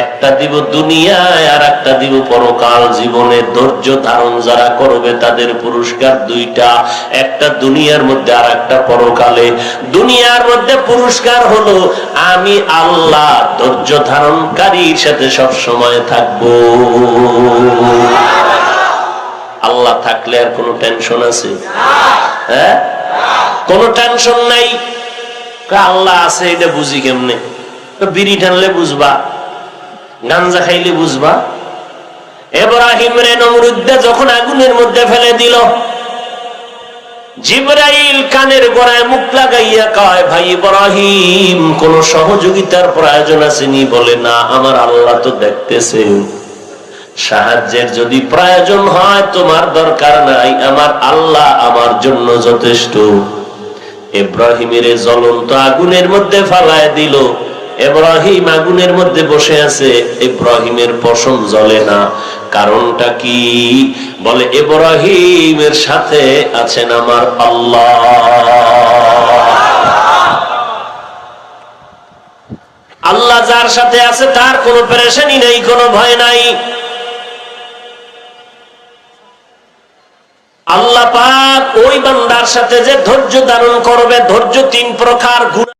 একটা দিব দুনিয়ায় আর একটা দিব পরকাল জীবনে। ধৈর্য ধারণ যারা করবে তাদের পুরস্কার দুইটা, একটা দুনিয়ার মধ্যে আর একটা পরকালে। দুনিয়ার মধ্যে পুরস্কার হলো আমি আল্লাহ ধৈর্য ধারণকারীর সাথে সব সময় থাকবো। আল্লাহ থাকলে আর কোনো টেনশন আছে? হ্যাঁ, কোনো টেনশন নাই। আল্লাহ আছে এটা বুঝি কেমনে? বিড়ি টানলে বুঝবা, গাঞ্জা খাইলে বুঝবা। ইব্রাহিম রে নমরুদ যখন আগুনের মধ্যে ফেলে দিল, জিবরাইল কানের গোড়ায় মুখ লাগাইয়া কয় ভাই ইব্রাহিম কোন সহযোগিতার প্রয়োজন আসেনি? বলে না, আমার আল্লাহ তো দেখতেছে, সাহায্যের যদি প্রয়োজন হয় তোমার দরকার নাই, আমার আল্লাহ আমার জন্য যথেষ্ট। ইব্রাহিমের জ্বলন্ত আগুনের মধ্যে ফালায় দিল। ইব্রাহিম আগুনের মধ্যে বসে আছে, ইব্রাহিমের পশম জ্বলে না। কারণটা কি? বলে ইব্রাহিমের সাথে আছেন আমার আল্লাহ। আল্লাহ যার সাথে আছে তার কোনো পেরেশানি নেই, কোনো ভয় নাই। আল্লাহ পাক ওই বান্দার সাথে যে ধৈর্য ধারণ করবে, ধৈর্য তিন প্রকার।